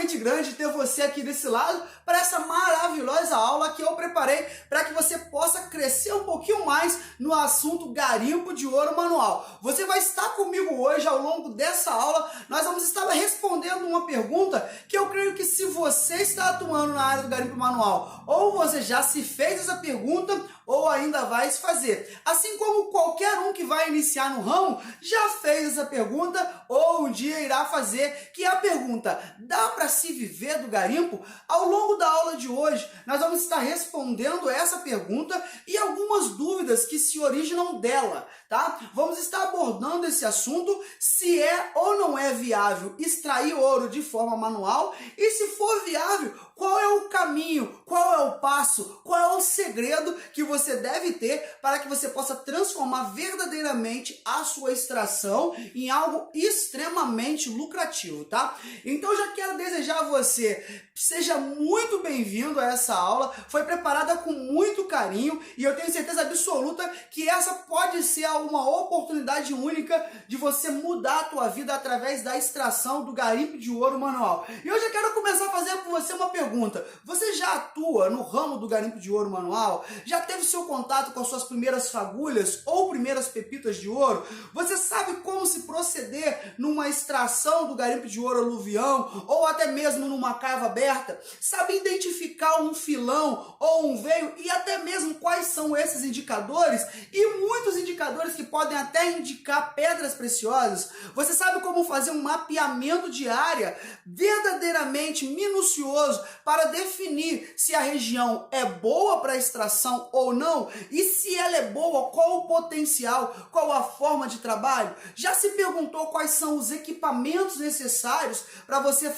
extremamente grande ter você aqui desse lado para essa maravilhosa aula que eu preparei para que você possa crescer um pouquinho mais no assunto garimpo de ouro manual. Você vai estar comigo hoje ao longo dessa aula, nós vamos estar respondendo uma pergunta que eu creio que se você está atuando na área do garimpo manual, ou você já se fez essa pergunta, ou ainda vai se fazer. Assim como qualquer um que vai iniciar no ramo já fez essa pergunta ou um dia irá fazer, que é a pergunta: dá para se viver do garimpo? Ao longo da aula de hoje, nós vamos estar respondendo essa pergunta e algumas dúvidas que se originam dela, tá? Vamos estar abordando esse assunto, se é ou não é viável extrair ouro de forma manual e, se for viável, qual é o caminho, qual é o passo, qual é o segredo que você deve ter para que você possa transformar verdadeiramente a sua extração em algo extremamente lucrativo, tá? Então eu já quero desejar a você, seja muito bem-vindo a essa aula, foi preparada com muito carinho e eu tenho certeza absoluta que essa pode ser uma oportunidade única de você mudar a tua vida através da extração do garimpo de ouro manual. E eu já quero começar a fazer com você uma pergunta. Você já atua no ramo do garimpo de ouro manual? Já teve seu contato com as suas primeiras fagulhas ou primeiras pepitas de ouro? Você sabe como se proceder numa extração do garimpo de ouro aluvião ou até mesmo numa cava aberta? Sabe identificar um filão ou um veio e até mesmo quais são esses indicadores? E muitos indicadores que podem até indicar pedras preciosas. Você sabe como fazer um mapeamento de área verdadeiramente minucioso para definir se a região é boa para extração ou não? E se ela é boa, qual o potencial, qual a forma de trabalho? Já se perguntou quais são os equipamentos necessários para você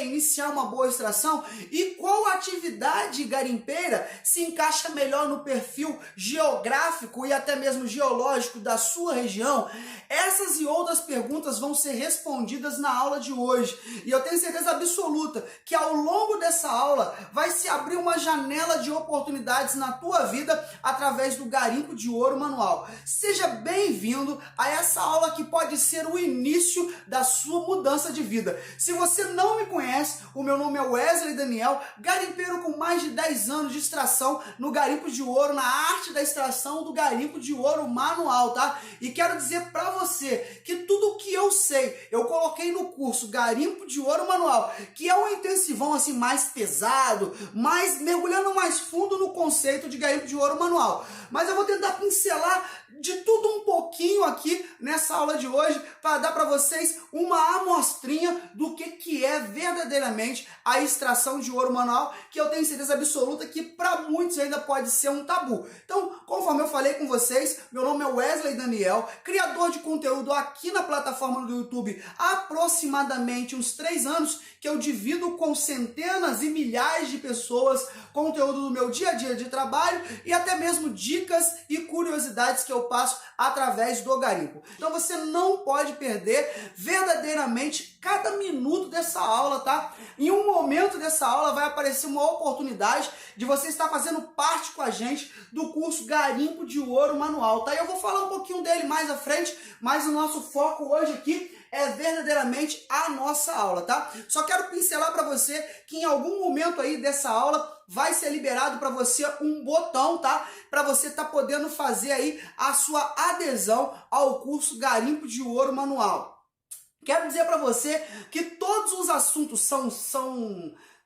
iniciar uma boa extração? E qual atividade garimpeira se encaixa melhor no perfil geográfico e até mesmo geológico da sua região? Essas e outras perguntas vão ser respondidas na aula de hoje. E eu tenho certeza absoluta que ao longo dessa aula vai se abrir uma janela de oportunidades na tua vida através do garimpo de ouro manual. Seja bem-vindo a essa aula que pode ser o início da sua mudança de vida. Se você não me conhece, o meu nome é Wesley Daniel, garimpeiro com mais de 10 anos de extração no garimpo de ouro, na arte da extração do garimpo de ouro manual, tá? E quero dizer para você que tudo que eu sei, eu coloquei no curso Garimpo de Ouro Manual, que é um intensivão assim mais pesado, mergulhando mais fundo no conceito de garimpo de ouro manual. Mas eu vou tentar pincelar de tudo um pouquinho aqui nessa aula de hoje para dar para vocês uma amostrinha do que é verdadeiramente a extração de ouro manual, que eu tenho certeza absoluta que para muitos ainda pode ser um tabu. Então, conforme eu falei com vocês, meu nome é Wesley Daniel, criador de conteúdo aqui na plataforma do YouTube há aproximadamente uns 3 anos, que eu divido com centenas e milhares de pessoas conteúdo do meu dia a dia de trabalho e até mesmo dicas e curiosidades que eu passo através do garimpo. Então você não pode perder verdadeiramente cada minuto dessa aula, tá? Em um momento dessa aula vai aparecer uma oportunidade de você estar fazendo parte com a gente do curso Garimpo de Ouro Manual, tá? Eu vou falar um pouquinho dele mais à frente, mas o nosso foco hoje aqui é verdadeiramente a nossa aula, tá? Só quero pincelar para você que em algum momento aí dessa aula vai ser liberado para você um botão, tá? Para você estar podendo fazer aí a sua adesão ao curso Garimpo de Ouro Manual. Quero dizer para você que todos os assuntos são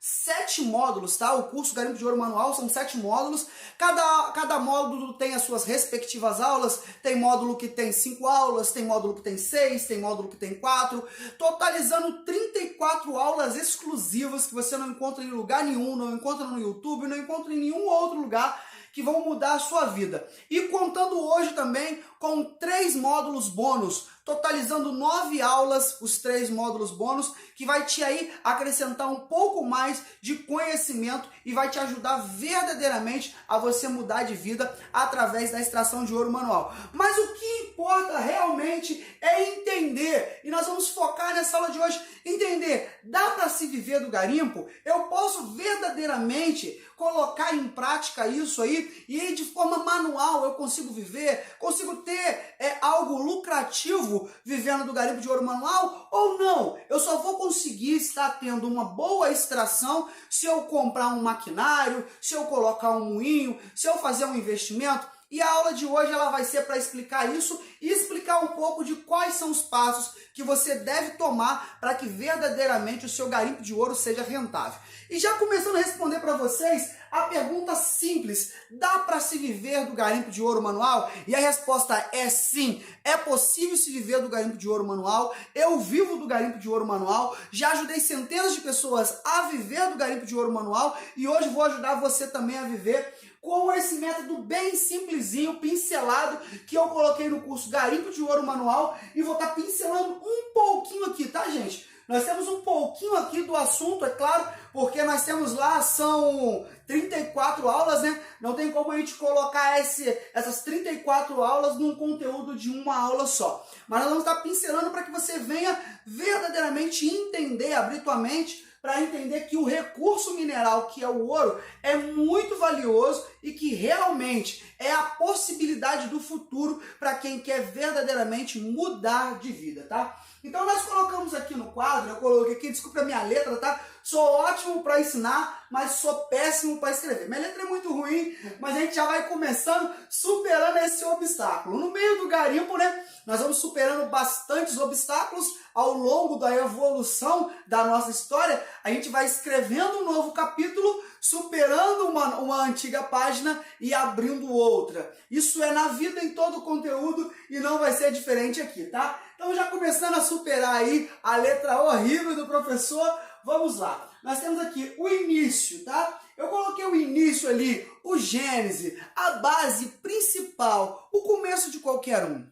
7 módulos, tá? O curso Garimpo de Ouro Manual são 7 módulos. Cada módulo tem as suas respectivas aulas. Tem módulo que tem 5 aulas, tem módulo que tem 6, tem módulo que tem 4, totalizando 34 aulas exclusivas que você não encontra em lugar nenhum, não encontra no YouTube, não encontra em nenhum outro lugar, que vão mudar a sua vida. E contando hoje também com 3 módulos bônus, totalizando 9 aulas, os 3 módulos bônus, que vai te aí acrescentar um pouco mais de conhecimento e vai te ajudar verdadeiramente a você mudar de vida através da extração de ouro manual. Mas o que importa realmente é entender, e nós vamos focar nessa aula de hoje, entender, dá para se viver do garimpo? Eu posso verdadeiramente colocar em prática isso aí e de forma manual eu consigo viver, consigo ter algo lucrativo vivendo do garimpo de ouro manual ou não? Eu só só vou conseguir estar tendo uma boa extração se eu comprar um maquinário, se eu colocar um moinho, se eu fazer um investimento. E a aula de hoje ela vai ser para explicar isso e explicar um pouco de quais são os passos que você deve tomar para que verdadeiramente o seu garimpo de ouro seja rentável. E já começando a responder para vocês a pergunta simples: dá para se viver do garimpo de ouro manual? E a resposta é sim, é possível se viver do garimpo de ouro manual. Eu vivo do garimpo de ouro manual, já ajudei centenas de pessoas a viver do garimpo de ouro manual e hoje vou ajudar você também a viver com esse método bem simplesinho, pincelado, que eu coloquei no curso Garimpo de Ouro Manual e vou estar pincelando um pouquinho aqui, tá, gente? Nós temos um pouquinho aqui do assunto, é claro, porque nós temos lá, são 34 aulas, né? Não tem como a gente colocar essas 34 aulas num conteúdo de uma aula só. Mas nós vamos estar pincelando para que você venha verdadeiramente entender, abrir tua mente, para entender que o recurso mineral, que é o ouro, é muito valioso e que realmente é a possibilidade do futuro para quem quer verdadeiramente mudar de vida, tá? Então nós colocamos aqui no quadro, eu coloquei aqui, desculpa a minha letra, tá? Sou ótimo para ensinar, mas sou péssimo para escrever. Minha letra é muito ruim, mas a gente já vai começando superando esse obstáculo. No meio do garimpo, né, nós vamos superando bastantes obstáculos ao longo da evolução da nossa história. A gente vai escrevendo um novo capítulo, superando uma antiga página e abrindo outra. Isso é na vida, em todo o conteúdo, e não vai ser diferente aqui, tá? Então já começando a superar aí a letra horrível do professor, vamos lá. Nós temos aqui o início, tá? Eu coloquei o início ali, o gênese, a base principal, o começo de qualquer um.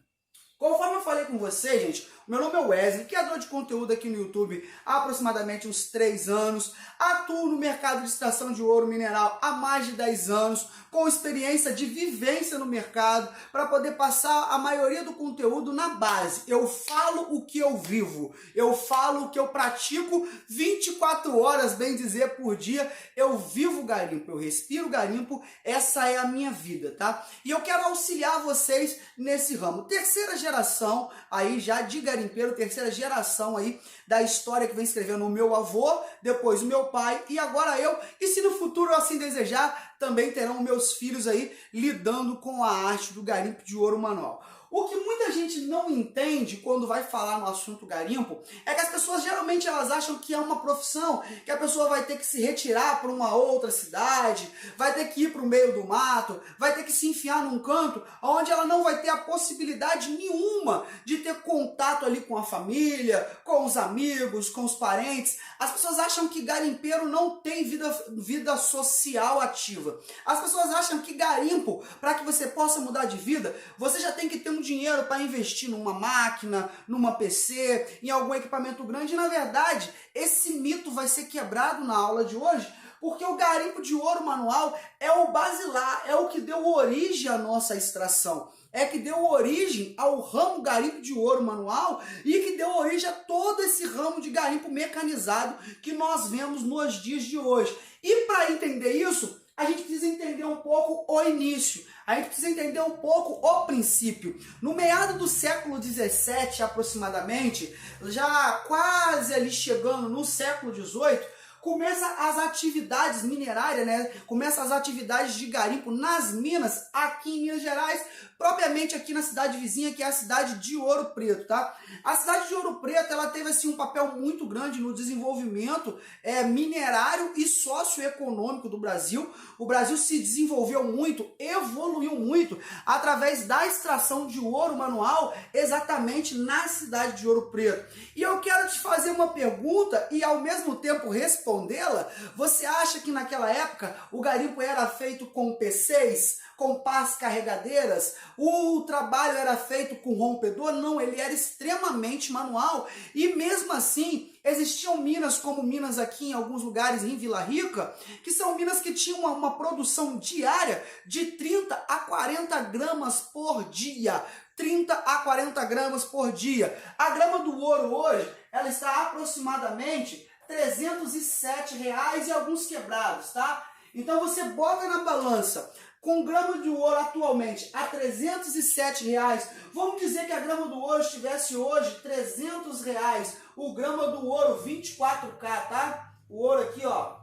Conforme eu falei com você, gente, meu nome é Wesley, criador de conteúdo aqui no YouTube há aproximadamente uns 3 anos, atuo no mercado de extração de ouro mineral há mais de 10 anos, com experiência de vivência no mercado, para poder passar a maioria do conteúdo na base. Eu falo o que eu vivo, eu falo o que eu pratico 24 horas, bem dizer, por dia. Eu vivo garimpo, eu respiro garimpo, essa é a minha vida, tá? E eu quero auxiliar vocês nesse ramo. Terceira geração aí já de garimpeiro, terceira geração aí da história que vem escrevendo o meu avô, depois o meu pai e agora eu. E se no futuro eu assim desejar, também terão meus filhos aí lidando com a arte do garimpo de ouro manual. O que muita gente não entende quando vai falar no assunto garimpo é que as pessoas geralmente elas acham que é uma profissão, que a pessoa vai ter que se retirar para uma outra cidade, vai ter que ir para o meio do mato, vai ter que se enfiar num canto onde ela não vai ter a possibilidade nenhuma de ter contato ali com a família, com os amigos, com os parentes. As pessoas acham que garimpeiro não tem vida social ativa. As pessoas acham que garimpo, para que você possa mudar de vida, você já tem que ter um dinheiro para investir numa máquina, numa PC, em algum equipamento grande. E, na verdade, esse mito vai ser quebrado na aula de hoje, porque o garimpo de ouro manual é o basilar, é o que deu origem à nossa extração. É que deu origem ao ramo garimpo de ouro manual e que deu origem a todo esse ramo de garimpo mecanizado que nós vemos nos dias de hoje. E para entender isso, a gente precisa entender um pouco o início, a gente precisa entender um pouco o princípio. No meado do século XVII, aproximadamente, já quase ali chegando no século XVIII, começa as atividades minerárias, né? Começa as atividades de garimpo nas minas aqui em Minas Gerais, propriamente aqui na cidade vizinha, que é a cidade de Ouro Preto, tá? A cidade de Ouro Preto, ela teve assim um papel muito grande no desenvolvimento minerário e socioeconômico do Brasil. O Brasil se desenvolveu muito, evoluiu muito através da extração de ouro manual, exatamente na cidade de Ouro Preto. E eu quero te fazer uma pergunta e ao mesmo tempo respondê-la. Você acha que naquela época o garimpo era feito com PCs, com pás carregadeiras? O trabalho era feito com rompedor? Não, ele era extremamente manual. E mesmo assim, existiam minas como minas aqui em alguns lugares em Vila Rica, que são minas que tinham uma produção diária de 30 a 40 gramas por dia. 30 a 40 gramas por dia. A grama do ouro hoje, ela está aproximadamente R$307 e alguns quebrados, tá? Então você bota na balança, com grama de ouro atualmente a R$307, vamos dizer que a grama do ouro estivesse hoje R$300, o grama do ouro 24K, tá? O ouro aqui, ó,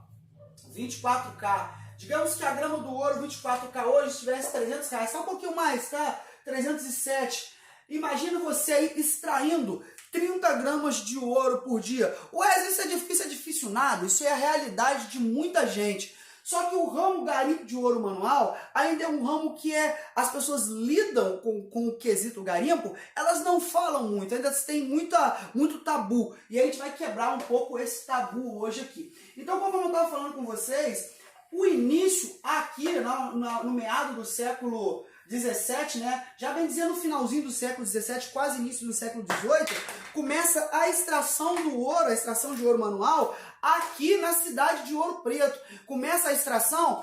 24K. Digamos que a grama do ouro 24K hoje estivesse R$300, tá um pouquinho mais, tá? 307. Imagina você aí extraindo 30 gramas de ouro por dia. Ué, isso é difícil nada, isso é a realidade de muita gente. Só que o ramo garimpo de ouro manual ainda é um ramo que as pessoas lidam com o quesito garimpo, elas não falam muito, ainda tem muito tabu. E a gente vai quebrar um pouco esse tabu hoje aqui. Então, como eu estava falando com vocês, o início aqui no meado do século 17, né? Já bem dizendo no finalzinho do século 17, quase início do século 18, começa a extração do ouro, a extração de ouro manual aqui na cidade de Ouro Preto. Começa a extração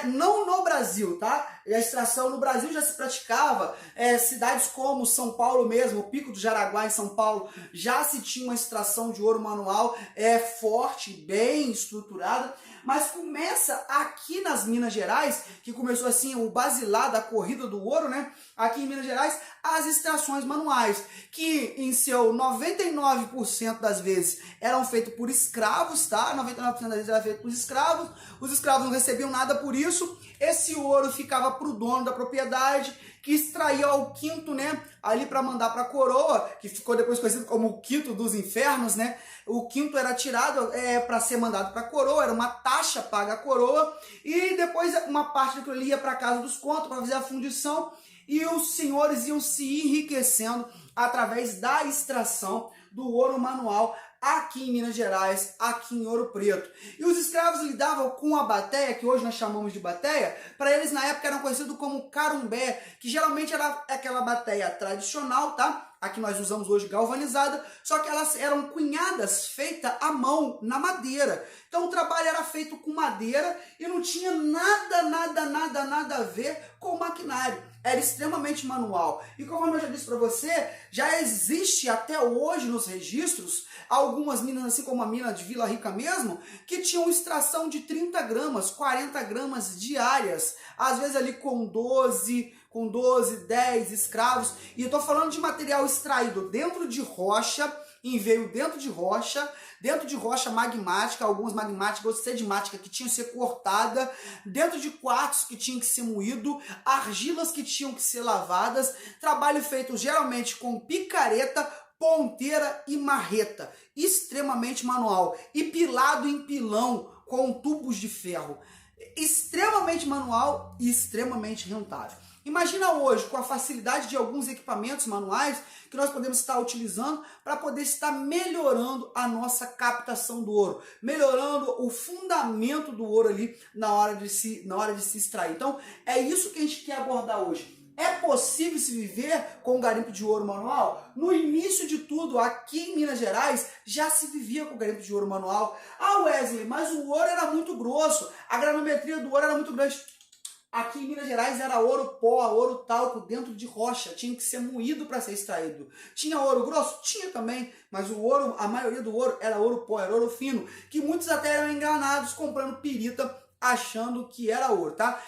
não no Brasil, tá? A extração no Brasil já se praticava, cidades como São Paulo mesmo, o Pico do Jaraguá em São Paulo, já se tinha uma extração de ouro manual forte, bem estruturada, mas começa aqui nas Minas Gerais, que começou assim o basilar da corrida do ouro, né? Aqui em Minas Gerais, as extrações manuais, que em seu 99% das vezes eram feitas por escravos, tá? 99% das vezes era feito por escravos, os escravos não recebiam nada por isso, esse ouro ficava para o dono da propriedade, que extraía o quinto, né, ali para mandar para a coroa, que ficou depois conhecido como o quinto dos infernos, né? O quinto era tirado para ser mandado para a coroa, era uma taxa paga à coroa, e depois uma parte daquilo ia para a casa dos contos para fazer a fundição, e os senhores iam se enriquecendo através da extração do ouro manual aqui em Minas Gerais, aqui em Ouro Preto. E os escravos lidavam com a bateia, que hoje nós chamamos de bateia, para eles na época eram conhecidos como carumbé, que geralmente era aquela bateia tradicional, tá? A que nós usamos hoje galvanizada, só que elas eram cunhadas, feitas à mão, na madeira. Então o trabalho era feito com madeira e não tinha nada a ver com o maquinário. Era extremamente manual. E como eu já disse para você, já existe até hoje nos registros algumas minas, assim como a mina de Vila Rica mesmo, que tinham extração de 30 gramas, 40 gramas diárias. Às vezes ali com 12, 10 escravos. E eu estou falando de material extraído dentro de rocha, em veio dentro de rocha magmática, algumas magmáticas, outras sedimáticas que tinham que ser cortada, dentro de quartos que tinham que ser moído, argilas que tinham que ser lavadas, trabalho feito geralmente com picareta, ponteira e marreta, extremamente manual, e pilado em pilão com tubos de ferro, extremamente manual e extremamente rentável. Imagina hoje, com a facilidade de alguns equipamentos manuais que nós podemos estar utilizando para poder estar melhorando a nossa captação do ouro, melhorando o fundamento do ouro ali na hora de se extrair. Então, é isso que a gente quer abordar hoje. É possível se viver com o garimpo de ouro manual? No início de tudo, aqui em Minas Gerais, já se vivia com o garimpo de ouro manual. Ah, Wesley, mas o ouro era muito grosso, a granometria do ouro era muito grande. Aqui em Minas Gerais era ouro pó, ouro talco dentro de rocha, tinha que ser moído para ser extraído. Tinha ouro grosso? Tinha também, mas o ouro, a maioria do ouro era ouro pó, era ouro fino, que muitos até eram enganados comprando pirita achando que era ouro, tá?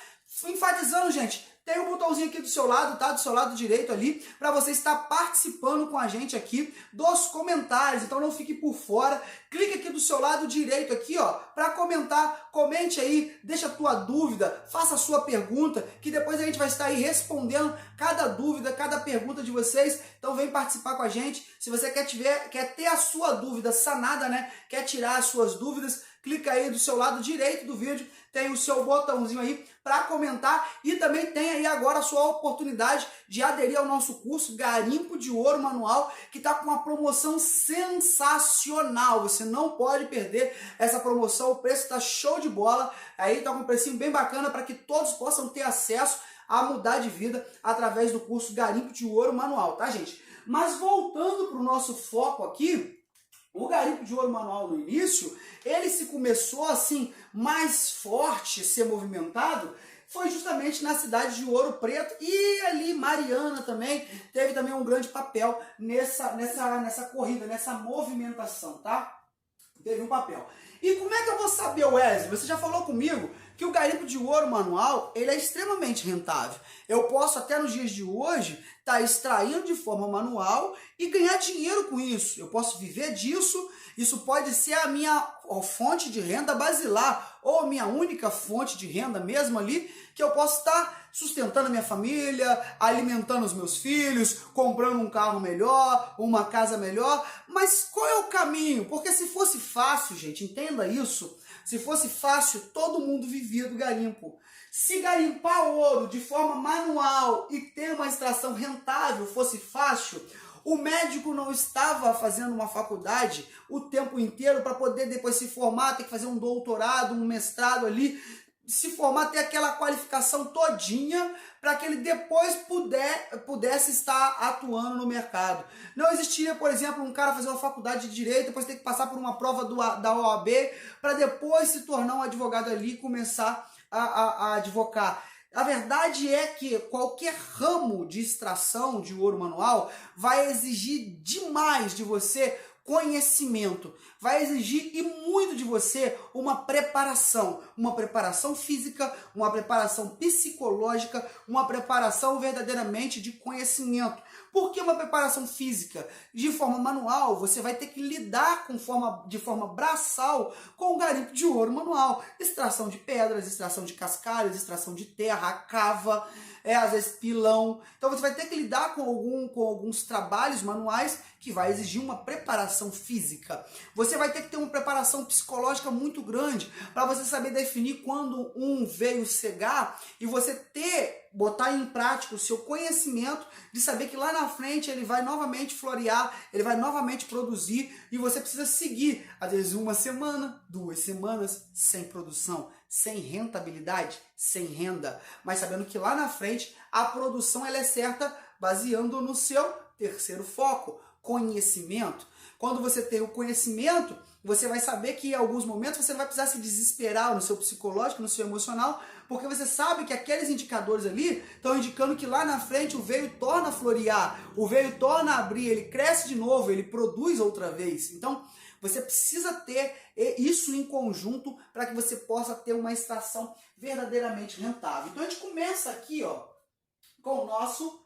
Enfatizando, gente, tem um botãozinho aqui do seu lado, tá? Do seu lado direito ali, para você estar participando com a gente aqui dos comentários. Então não fique por fora. Clique aqui do seu lado direito aqui, ó, para comentar. Comente aí, deixa a tua dúvida, faça a sua pergunta, que depois a gente vai estar aí respondendo cada dúvida, cada pergunta de vocês. Então vem participar com a gente. Se você quer ter a sua dúvida sanada, né? Quer tirar as suas dúvidas, clica aí do seu lado direito do vídeo, tem o seu botãozinho aí para comentar e também tem aí agora a sua oportunidade de aderir ao nosso curso Garimpo de Ouro Manual, que está com uma promoção sensacional. Você não pode perder essa promoção, o preço está show de bola, aí está com um precinho bem bacana para que todos possam ter acesso a mudar de vida através do curso Garimpo de Ouro Manual, tá, gente? Mas voltando para o nosso foco aqui, o garimpo de ouro manual no início, ele se começou assim mais forte, ser movimentado, foi justamente na cidade de Ouro Preto e ali Mariana também teve também um grande papel nessa corrida, nessa movimentação, tá? Teve um papel. E como é que eu vou saber, Wesley? Você já falou comigo que o garimpo de ouro manual, ele é extremamente rentável. Eu posso até nos dias de hoje estar extraindo de forma manual e ganhar dinheiro com isso. Eu posso viver disso. Isso pode ser a minha fonte de renda basilar ou a minha única fonte de renda mesmo ali, que eu posso estar sustentando a minha família, alimentando os meus filhos, comprando um carro melhor, uma casa melhor. Mas qual é o caminho? Porque se fosse fácil, gente, entenda isso, se fosse fácil, todo mundo vivia do garimpo. Se garimpar ouro de forma manual e ter uma extração rentável fosse fácil, o médico não estava fazendo uma faculdade o tempo inteiro para poder depois se formar, ter que fazer um doutorado, um mestrado ali, se formar, ter aquela qualificação todinha para que ele depois pudesse estar atuando no mercado. Não existiria, por exemplo, um cara fazer uma faculdade de Direito, depois ter que passar por uma prova da OAB, para depois se tornar um advogado ali e começar a advocar. A verdade é que qualquer ramo de extração de ouro manual vai exigir demais de você conhecimento, vai exigir e muito de você uma preparação física, uma preparação psicológica, uma preparação verdadeiramente de conhecimento. Por que uma preparação física? De forma manual, você vai ter que lidar de forma braçal com o garimpo de ouro manual. Extração de pedras, extração de cascalhos, extração de terra, cava, às vezes pilão. Então você vai ter que lidar com alguns trabalhos manuais que vai exigir uma preparação física. Você vai ter que ter uma preparação psicológica muito grande para você saber definir quando um veio cegar e você botar em prática o seu conhecimento de saber que lá na frente ele vai novamente florear, ele vai novamente produzir e você precisa seguir, às vezes 1 semana, 2 semanas sem produção, sem rentabilidade, sem renda, mas sabendo que lá na frente a produção ela é certa baseando no seu terceiro foco, conhecimento. Quando você tem o conhecimento, você vai saber que em alguns momentos você não vai precisar se desesperar no seu psicológico, no seu emocional, porque você sabe que aqueles indicadores ali estão indicando que lá na frente o veio torna a florear, o veio torna a abrir, ele cresce de novo, ele produz outra vez. Então, você precisa ter isso em conjunto para que você possa ter uma extração verdadeiramente rentável. Então, a gente começa aqui, com o nosso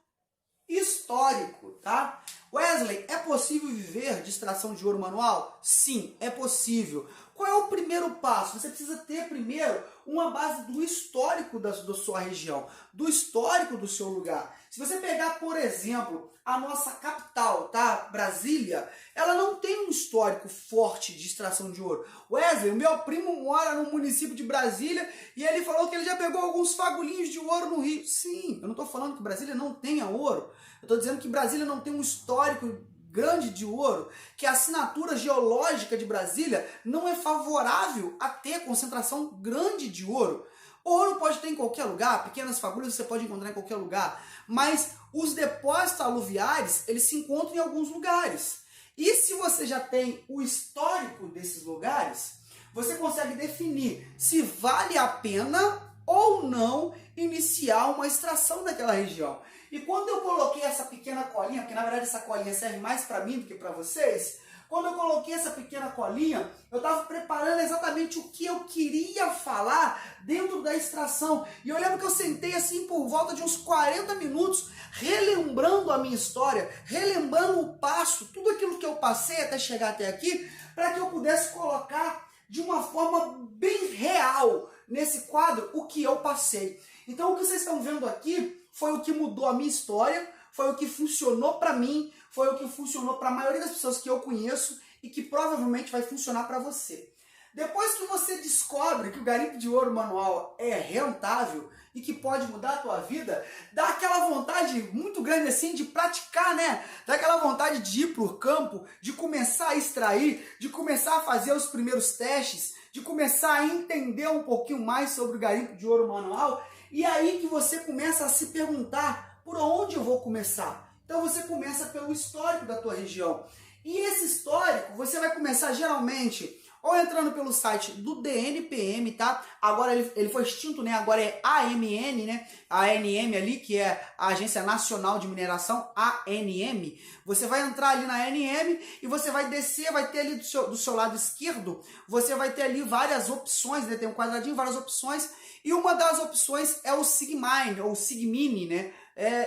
histórico, tá? Wesley, é possível viver de extração de ouro manual? Sim, é possível. Qual é o primeiro passo? Você precisa ter primeiro uma base do histórico da sua região, do histórico do seu lugar. Se você pegar, por exemplo, a nossa capital, tá? Brasília, ela não tem um histórico forte de extração de ouro. Wesley, o meu primo mora no município de Brasília e ele falou que ele já pegou alguns fagulhinhos de ouro no Rio. Sim, eu não estou falando que Brasília não tenha ouro. Eu estou dizendo que Brasília não tem um histórico grande de ouro, que a assinatura geológica de Brasília não é favorável a ter concentração grande de ouro. Ouro pode ter em qualquer lugar, pequenas fagulhas você pode encontrar em qualquer lugar, mas os depósitos aluviais, eles se encontram em alguns lugares. E se você já tem o histórico desses lugares, você consegue definir se vale a pena ou não iniciar uma extração daquela região. E quando eu coloquei essa pequena colinha, porque na verdade essa colinha serve mais para mim do que para vocês, quando eu coloquei essa pequena colinha, eu estava preparando exatamente o que eu queria falar dentro da extração. E eu lembro que eu sentei assim por volta de uns 40 minutos, relembrando a minha história, relembrando o passo, tudo aquilo que eu passei até chegar até aqui, para que eu pudesse colocar de uma forma bem real nesse quadro o que eu passei. Então o que vocês estão vendo aqui foi o que mudou a minha história, foi o que funcionou para mim, foi o que funcionou para a maioria das pessoas que eu conheço e que provavelmente vai funcionar para você. Depois que você descobre que o garimpo de ouro manual é rentável e que pode mudar a tua vida, dá aquela vontade muito grande assim de praticar, né? Dá aquela vontade de ir para o campo, de começar a extrair, de começar a fazer os primeiros testes, de começar a entender um pouquinho mais sobre o garimpo de ouro manual. E aí que você começa a se perguntar, por onde eu vou começar? Então você começa pelo histórico da tua região. E esse histórico, você vai começar geralmente ou entrando pelo site do DNPM, tá? Agora ele foi extinto, né? Agora é AMN, né? A ANM ali, que é a Agência Nacional de Mineração, ANM. Você vai entrar ali na ANM e você vai descer, vai ter ali do seu lado esquerdo, você vai ter ali várias opções, né? Tem um quadradinho, várias opções, e uma das opções é o Sigmine, ou Sigmini, né?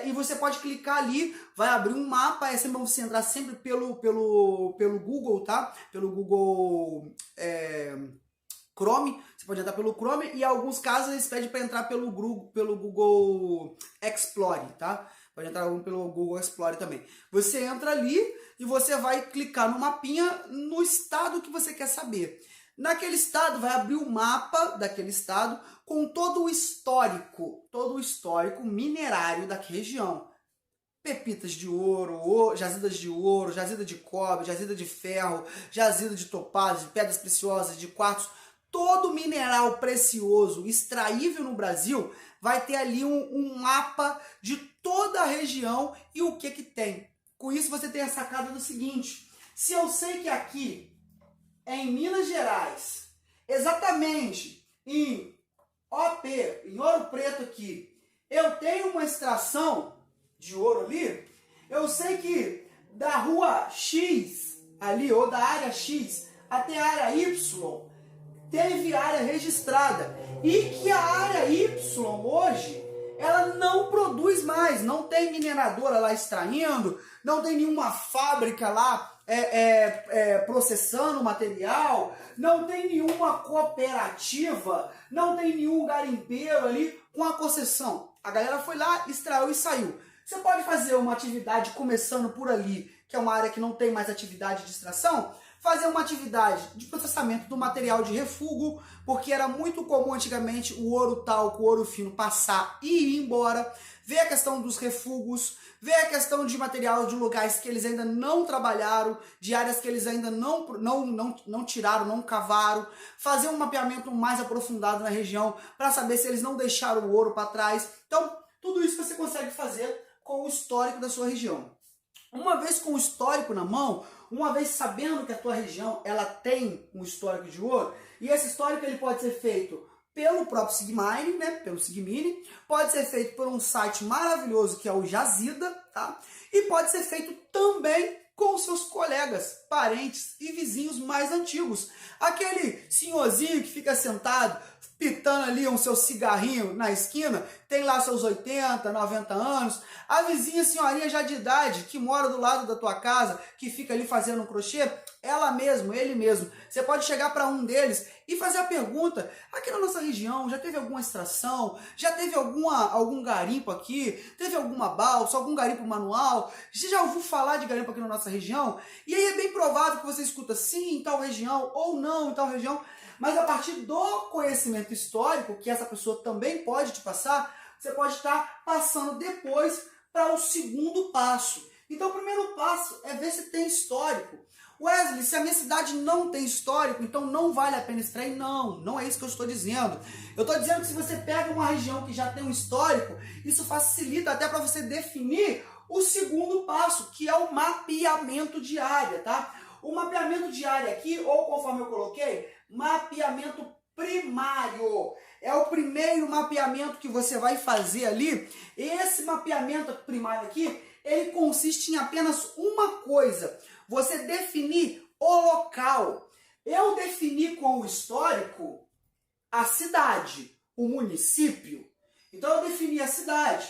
E você pode clicar ali, vai abrir um mapa, é sempre você entrar sempre pelo Google, tá? Pelo Google Chrome, você pode entrar pelo Chrome, e em alguns casos eles pedem para entrar pelo Google Explore, tá? Pode entrar pelo Google Explore também. Você entra ali e você vai clicar no mapinha no estado que você quer saber. Naquele estado, vai abrir o mapa daquele estado com todo o histórico minerário daquela região. Pepitas de ouro, jazidas de ouro, jazida de cobre, jazida de ferro, jazida de topázio, de pedras preciosas, de quartzo. Todo mineral precioso extraível no Brasil vai ter ali um mapa de toda a região e o que tem. Com isso você tem a sacada do seguinte: se eu sei que aqui em Minas Gerais, exatamente em OP, em Ouro Preto aqui, eu tenho uma extração de ouro ali, eu sei que da rua X ali, ou da área X até a área Y, teve área registrada, e que a área Y hoje, ela não produz mais, não tem mineradora lá extraindo, não tem nenhuma fábrica lá processando material, não tem nenhuma cooperativa, não tem nenhum garimpeiro ali com a concessão. A galera foi lá, extraiu e saiu. Você pode fazer uma atividade começando por ali, que é uma área que não tem mais atividade de extração, fazer uma atividade de processamento do material de refúgio, porque era muito comum antigamente o ouro talco, o ouro fino passar e ir embora, ver a questão dos refúgios, ver a questão de material de lugares que eles ainda não trabalharam, de áreas que eles ainda não tiraram, não cavaram, fazer um mapeamento mais aprofundado na região para saber se eles não deixaram o ouro para trás. Então, tudo isso você consegue fazer com o histórico da sua região. Uma vez com o histórico na mão, uma vez sabendo que a tua região ela tem um histórico de ouro, e esse histórico ele pode ser feito pelo próprio Sigmine, né, pelo Sigmini, pode ser feito por um site maravilhoso que é o Jazida, tá? E pode ser feito também com seus colegas, parentes e vizinhos mais antigos. Aquele senhorzinho que fica sentado, pitando ali um seu cigarrinho na esquina, tem lá seus 80, 90 anos, a vizinha senhorinha já de idade, que mora do lado da tua casa, que fica ali fazendo um crochê, ela mesmo, ele mesmo. Você pode chegar para um deles e fazer a pergunta: aqui na nossa região já teve alguma extração? Já teve algum garimpo aqui? Teve alguma balsa, algum garimpo manual? Você já ouviu falar de garimpo aqui na nossa região? E aí é bem provável que você escuta sim em tal região ou não em tal região, mas a partir do conhecimento histórico que essa pessoa também pode te passar, você pode estar passando depois para o segundo passo. Então o primeiro passo é ver se tem histórico. Wesley, se a minha cidade não tem histórico, então não vale a pena extrair? Não, não é isso que eu estou dizendo. Eu estou dizendo que se você pega uma região que já tem um histórico, isso facilita até para você definir o segundo passo, que é o mapeamento de área, tá? O mapeamento de área aqui, ou conforme eu coloquei, mapeamento primário. É o primeiro mapeamento que você vai fazer ali. Esse mapeamento primário aqui, ele consiste em apenas uma coisa: você definir o local. Eu defini com o histórico a cidade, o município. Então eu defini a cidade.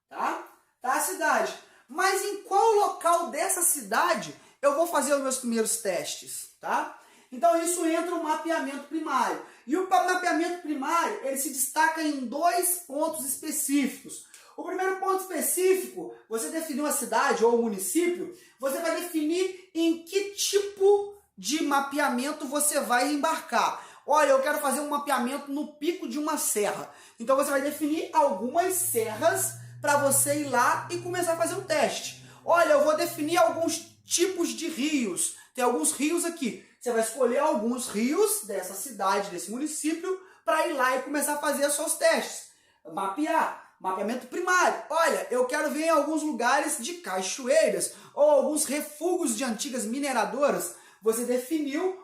Tá a cidade. Mas em qual local dessa cidade eu vou fazer os meus primeiros testes, tá? Então isso entra no mapeamento primário. E o mapeamento primário, ele se destaca em dois pontos específicos. O primeiro ponto específico, você definiu a cidade ou o município, você vai definir em que tipo de mapeamento você vai embarcar. Olha, eu quero fazer um mapeamento no pico de uma serra. Então você vai definir algumas serras para você ir lá e começar a fazer um teste. Olha, eu vou definir alguns tipos de rios. Tem alguns rios aqui. Você vai escolher alguns rios dessa cidade, desse município, para ir lá e começar a fazer os seus testes. Mapear. Mapeamento primário. Olha, eu quero ver em alguns lugares de cachoeiras ou alguns refúgios de antigas mineradoras. Você definiu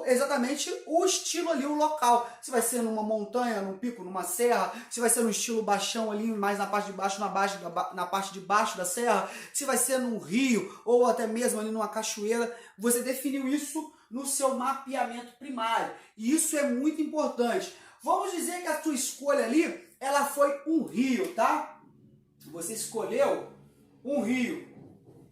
exatamente o estilo ali, o local. Se vai ser numa montanha, num pico, numa serra, se vai ser no estilo baixão ali, mais na parte de baixo, na parte de baixo da serra, se vai ser num rio ou até mesmo ali numa cachoeira. Você definiu isso no seu mapeamento primário. E isso é muito importante. Vamos dizer que a tua escolha ali, ela foi um rio, tá? Você escolheu um rio.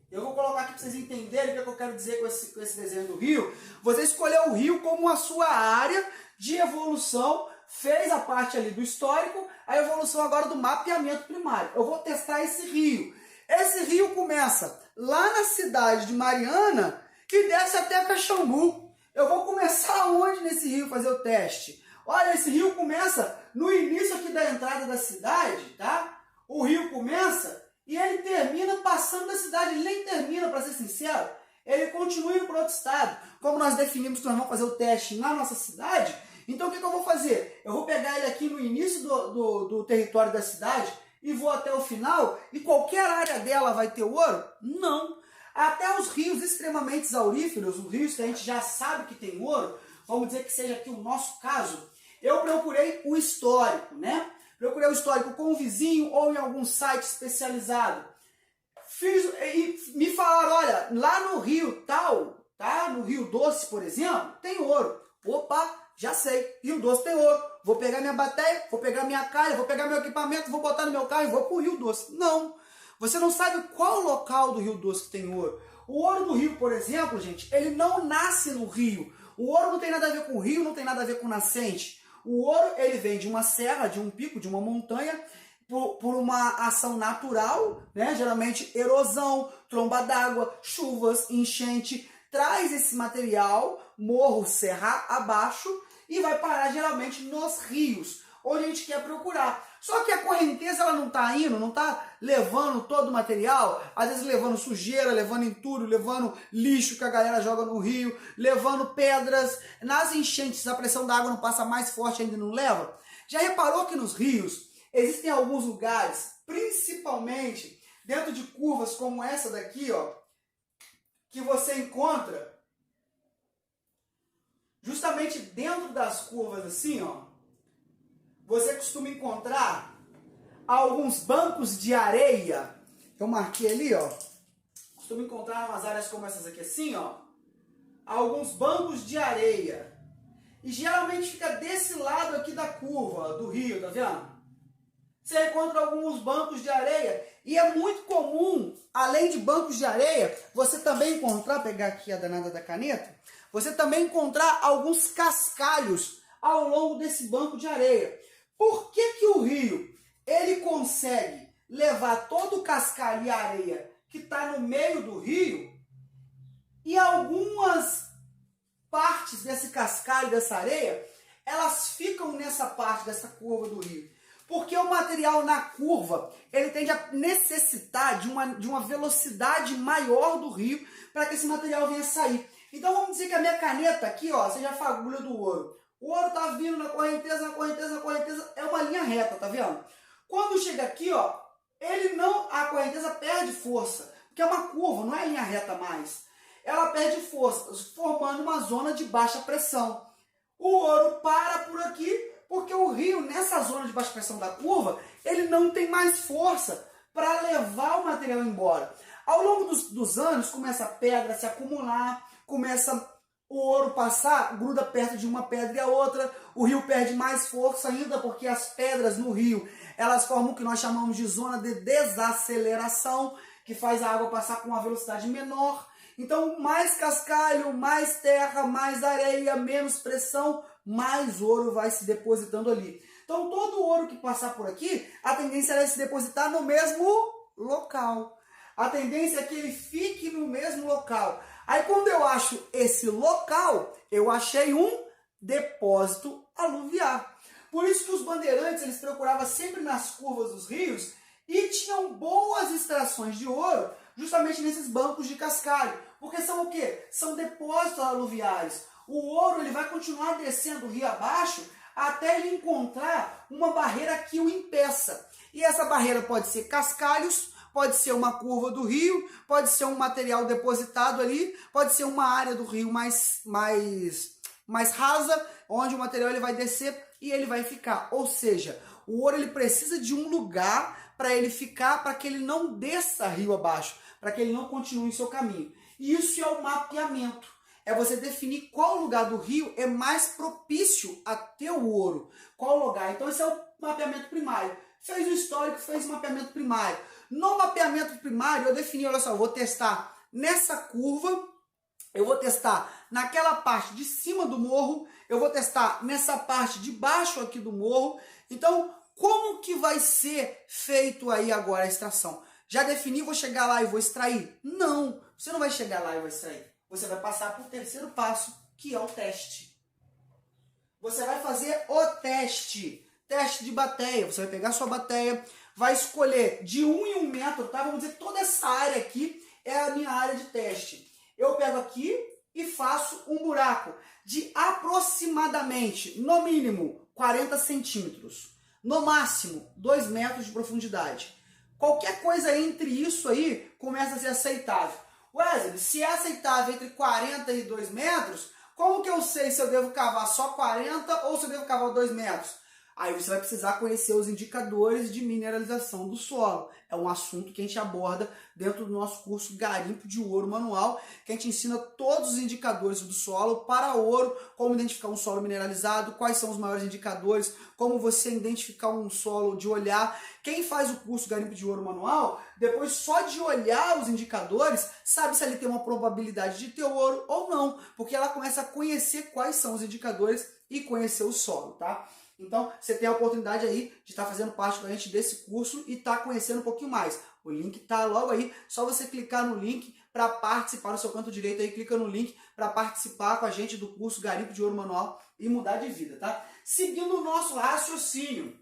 Eu vou colocar aqui para vocês entenderem o que eu quero dizer com esse desenho do rio. Você escolheu o rio como a sua área de evolução, fez a parte ali do histórico, a evolução agora do mapeamento primário. Eu vou testar esse rio. Esse rio começa lá na cidade de Mariana e desce até Caxambu. Eu vou começar onde nesse rio fazer o teste? Olha, esse rio começa no início aqui da entrada da cidade, tá? O rio começa e ele termina passando da cidade. Ele nem termina, para ser sincero. Ele continua indo para outro estado. Como nós definimos que nós vamos fazer o teste na nossa cidade, então o que eu vou fazer? Eu vou pegar ele aqui no início do território da cidade e vou até o final, e qualquer área dela vai ter ouro? Não. Até os rios extremamente auríferos, os rios que a gente já sabe que tem ouro, vamos dizer que seja aqui o nosso caso, eu procurei o histórico, né? Procurei o histórico com o vizinho ou em algum site especializado. Me falaram, olha, lá no rio tal, tá? No Rio Doce, por exemplo, tem ouro. Opa, já sei, Rio Doce tem ouro. Vou pegar minha bateia, vou pegar minha calha, vou pegar meu equipamento, vou botar no meu carro e vou pro Rio Doce. Não, você não sabe qual local do Rio Doce que tem ouro. O ouro do rio, por exemplo, gente, ele não nasce no rio. O ouro não tem nada a ver com o rio, não tem nada a ver com nascente. O ouro, ele vem de uma serra, de um pico, de uma montanha, por uma ação natural, né? Geralmente erosão, tromba d'água, chuvas, enchente, traz esse material, morro, serra abaixo, e vai parar geralmente nos rios, onde a gente quer procurar. Só que a correnteza ela não está indo, não está levando todo o material, às vezes levando sujeira, levando entulho, levando lixo que a galera joga no rio, levando pedras. Nas enchentes a pressão da água não passa mais forte ainda, não leva? Já reparou que nos rios existem alguns lugares, principalmente dentro de curvas como essa daqui, ó, que você encontra justamente dentro das curvas assim, ó, você costuma encontrar alguns bancos de areia. Eu marquei ali, ó. Costuma encontrar umas áreas como essas aqui assim, ó. Alguns bancos de areia. E geralmente fica desse lado aqui da curva do rio, tá vendo? Você encontra alguns bancos de areia. E é muito comum, além de bancos de areia, você também encontrar, pegar aqui a danada da caneta, você também encontrar alguns cascalhos ao longo desse banco de areia. Por que o rio ele consegue levar todo o cascalho e a areia que está no meio do rio e algumas partes desse cascalho, dessa areia, elas ficam nessa parte dessa curva do rio? Porque o material na curva ele tende a necessitar de uma velocidade maior do rio para que esse material venha sair. Então vamos dizer que a minha caneta aqui, ó, seja a fagulha do ouro. O ouro está vindo na correnteza, na correnteza, na correnteza, é uma linha reta, tá vendo? Quando chega aqui, ó, a correnteza perde força, porque é uma curva, não é linha reta mais. Ela perde força, formando uma zona de baixa pressão. O ouro para por aqui, porque o rio, nessa zona de baixa pressão da curva, ele não tem mais força para levar o material embora. Ao longo dos anos, começa a pedra a se acumular, começa o ouro passar, gruda perto de uma pedra e a outra, o rio perde mais força ainda, porque as pedras no rio, elas formam o que nós chamamos de zona de desaceleração, que faz a água passar com uma velocidade menor. Então, mais cascalho, mais terra, mais areia, menos pressão, mais ouro vai se depositando ali. Então, todo o ouro que passar por aqui, a tendência é se depositar no mesmo local. A tendência é que ele fique no mesmo local. Aí quando eu acho esse local, eu achei um depósito aluviar. Por isso que os bandeirantes, eles procuravam sempre nas curvas dos rios e tinham boas extrações de ouro justamente nesses bancos de cascalho. Porque são o quê? São depósitos aluviais. O ouro ele vai continuar descendo o rio abaixo até ele encontrar uma barreira que o impeça. E essa barreira pode ser cascalhos, pode ser uma curva do rio, pode ser um material depositado ali, pode ser uma área do rio mais rasa, onde o material ele vai descer e ele vai ficar. Ou seja, o ouro ele precisa de um lugar para ele ficar, para que ele não desça rio abaixo, para que ele não continue em seu caminho. E isso é o mapeamento. É você definir qual lugar do rio é mais propício a ter o ouro. Qual lugar? Então esse é o mapeamento primário. Fez o histórico, fez o mapeamento primário. No mapeamento primário eu defini, olha só, eu vou testar nessa curva, eu vou testar naquela parte de cima do morro, eu vou testar nessa parte de baixo aqui do morro. Então, como que vai ser feito aí agora a extração? Já defini, vou chegar lá e vou extrair? Não, você não vai chegar lá e vai extrair. Você vai passar para o terceiro passo, que é o teste. Você vai fazer o teste de bateia. Você vai pegar sua bateia, vai escolher de 1 em 1 metro, tá? Vamos dizer que toda essa área aqui é a minha área de teste. Eu pego aqui e faço um buraco de aproximadamente, no mínimo, 40 centímetros. No máximo, 2 metros de profundidade. Qualquer coisa entre isso aí começa a ser aceitável. Wesley, se é aceitável entre 40 e 2 metros, como que eu sei se eu devo cavar só 40 ou se eu devo cavar 2 metros? Aí você vai precisar conhecer os indicadores de mineralização do solo. É um assunto que a gente aborda dentro do nosso curso Garimpo de Ouro Manual, que a gente ensina todos os indicadores do solo para ouro, como identificar um solo mineralizado, quais são os maiores indicadores, como você identificar um solo de olhar. Quem faz o curso Garimpo de Ouro Manual, depois só de olhar os indicadores, sabe se ele tem uma probabilidade de ter ouro ou não, porque ela começa a conhecer quais são os indicadores e conhecer o solo, tá? Então, você tem a oportunidade aí de estar fazendo parte com a gente desse curso e estar conhecendo um pouquinho mais. O link está logo aí, só você clicar no link para participar, no seu canto direito aí, clica no link para participar com a gente do curso Garimpo de Ouro Manual e mudar de vida, tá? Seguindo o nosso raciocínio,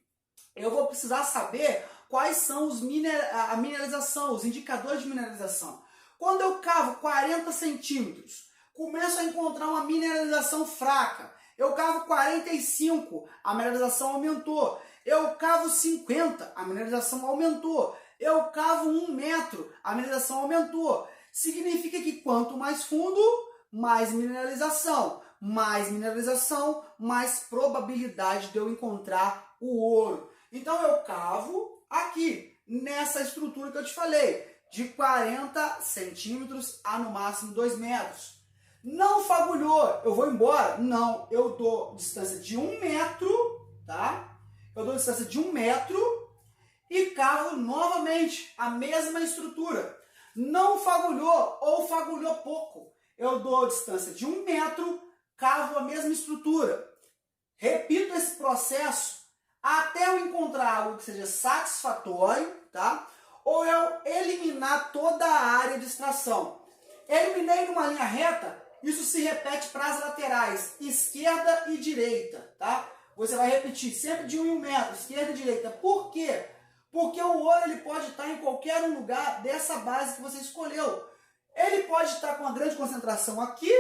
eu vou precisar saber quais são a mineralização, os indicadores de mineralização. Quando eu cavo 40 centímetros, começo a encontrar uma mineralização fraca. Eu cavo 45, a mineralização aumentou. Eu cavo 50, a mineralização aumentou. Eu cavo 1 metro, a mineralização aumentou. Significa que quanto mais fundo, mais mineralização. Mais mineralização, mais probabilidade de eu encontrar o ouro. Então eu cavo aqui, nessa estrutura que eu te falei, de 40 centímetros a no máximo 2 metros. Não fagulhou, eu vou embora? Não, eu dou distância de 1 metro, tá? Eu dou distância de 1 metro e cavo novamente a mesma estrutura. Não fagulhou ou fagulhou pouco, eu dou distância de 1 metro, cavo a mesma estrutura. Repito esse processo até eu encontrar algo que seja satisfatório, tá? Ou eu eliminar toda a área de extração. Eliminei numa linha reta, isso se repete para as laterais, esquerda e direita, tá? Você vai repetir sempre de 1 em 1 metro, esquerda e direita. Por quê? Porque o ouro ele pode estar em qualquer um lugar dessa base que você escolheu. Ele pode estar com uma grande concentração aqui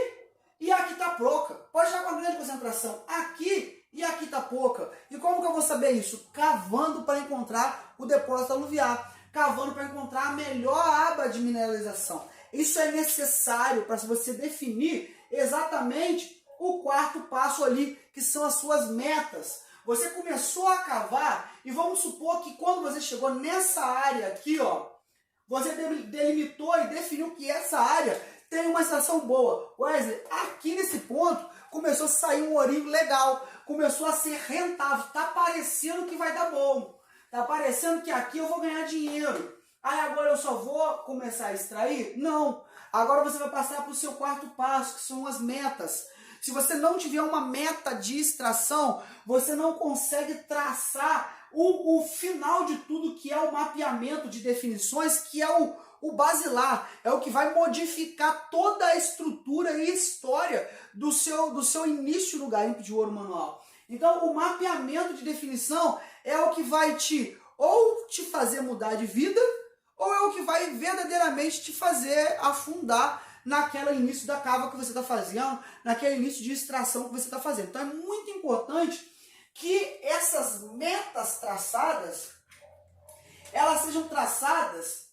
e aqui está pouca. Pode estar com uma grande concentração aqui e aqui está pouca. E como que eu vou saber isso? Cavando para encontrar o depósito aluviar. Cavando para encontrar a melhor aba de mineralização. Isso é necessário para você definir exatamente o quarto passo ali, que são as suas metas. Você começou a cavar e vamos supor que quando você chegou nessa área aqui, ó, você delimitou e definiu que essa área tem uma extração boa. Wesley, aqui nesse ponto começou a sair um ourinho legal, começou a ser rentável, tá parecendo que vai dar bom, tá parecendo que aqui eu vou ganhar dinheiro. Aí agora eu só vou começar a extrair? Não. Agora você vai passar para o seu quarto passo, que são as metas. Se você não tiver uma meta de extração, você não consegue traçar o final de tudo, que é o mapeamento de definições, que é o basilar, é o que vai modificar toda a estrutura e história do seu início no Garimpo de Ouro Manual. Então, o mapeamento de definição é o que vai te fazer mudar de vida, ou é o que vai verdadeiramente te fazer afundar naquele início da cava que você está fazendo, naquele início de extração que você está fazendo. Então é muito importante que essas metas traçadas, elas sejam traçadas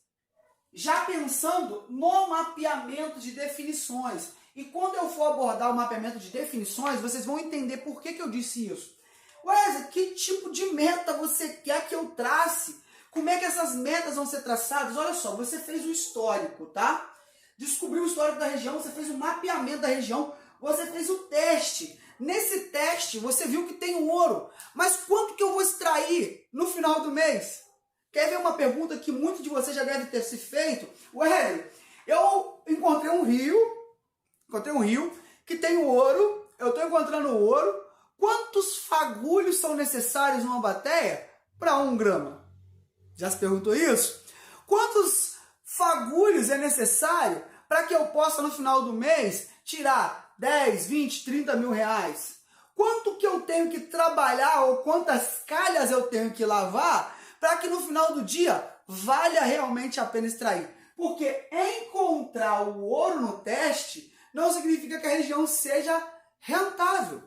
já pensando no mapeamento de definições. E quando eu for abordar o mapeamento de definições, vocês vão entender por que eu disse isso. Wesley, que tipo de meta você quer que eu trace? Como é que essas metas vão ser traçadas? Olha só, você fez o histórico, tá? Descobriu o histórico da região, você fez o mapeamento da região, você fez o teste. Nesse teste, você viu que tem um ouro. Mas quanto que eu vou extrair no final do mês? Quer ver uma pergunta que muitos de vocês já devem ter se feito? Wesley, eu encontrei um rio que tem ouro, eu estou encontrando ouro. Quantos fagulhos são necessários numa bateia para 1 grama? Já se perguntou isso? Quantos fagulhos é necessário para que eu possa no final do mês tirar 10, 20, 30 mil reais? Quanto que eu tenho que trabalhar ou quantas calhas eu tenho que lavar para que no final do dia valha realmente a pena extrair? Porque encontrar o ouro no teste não significa que a região seja rentável.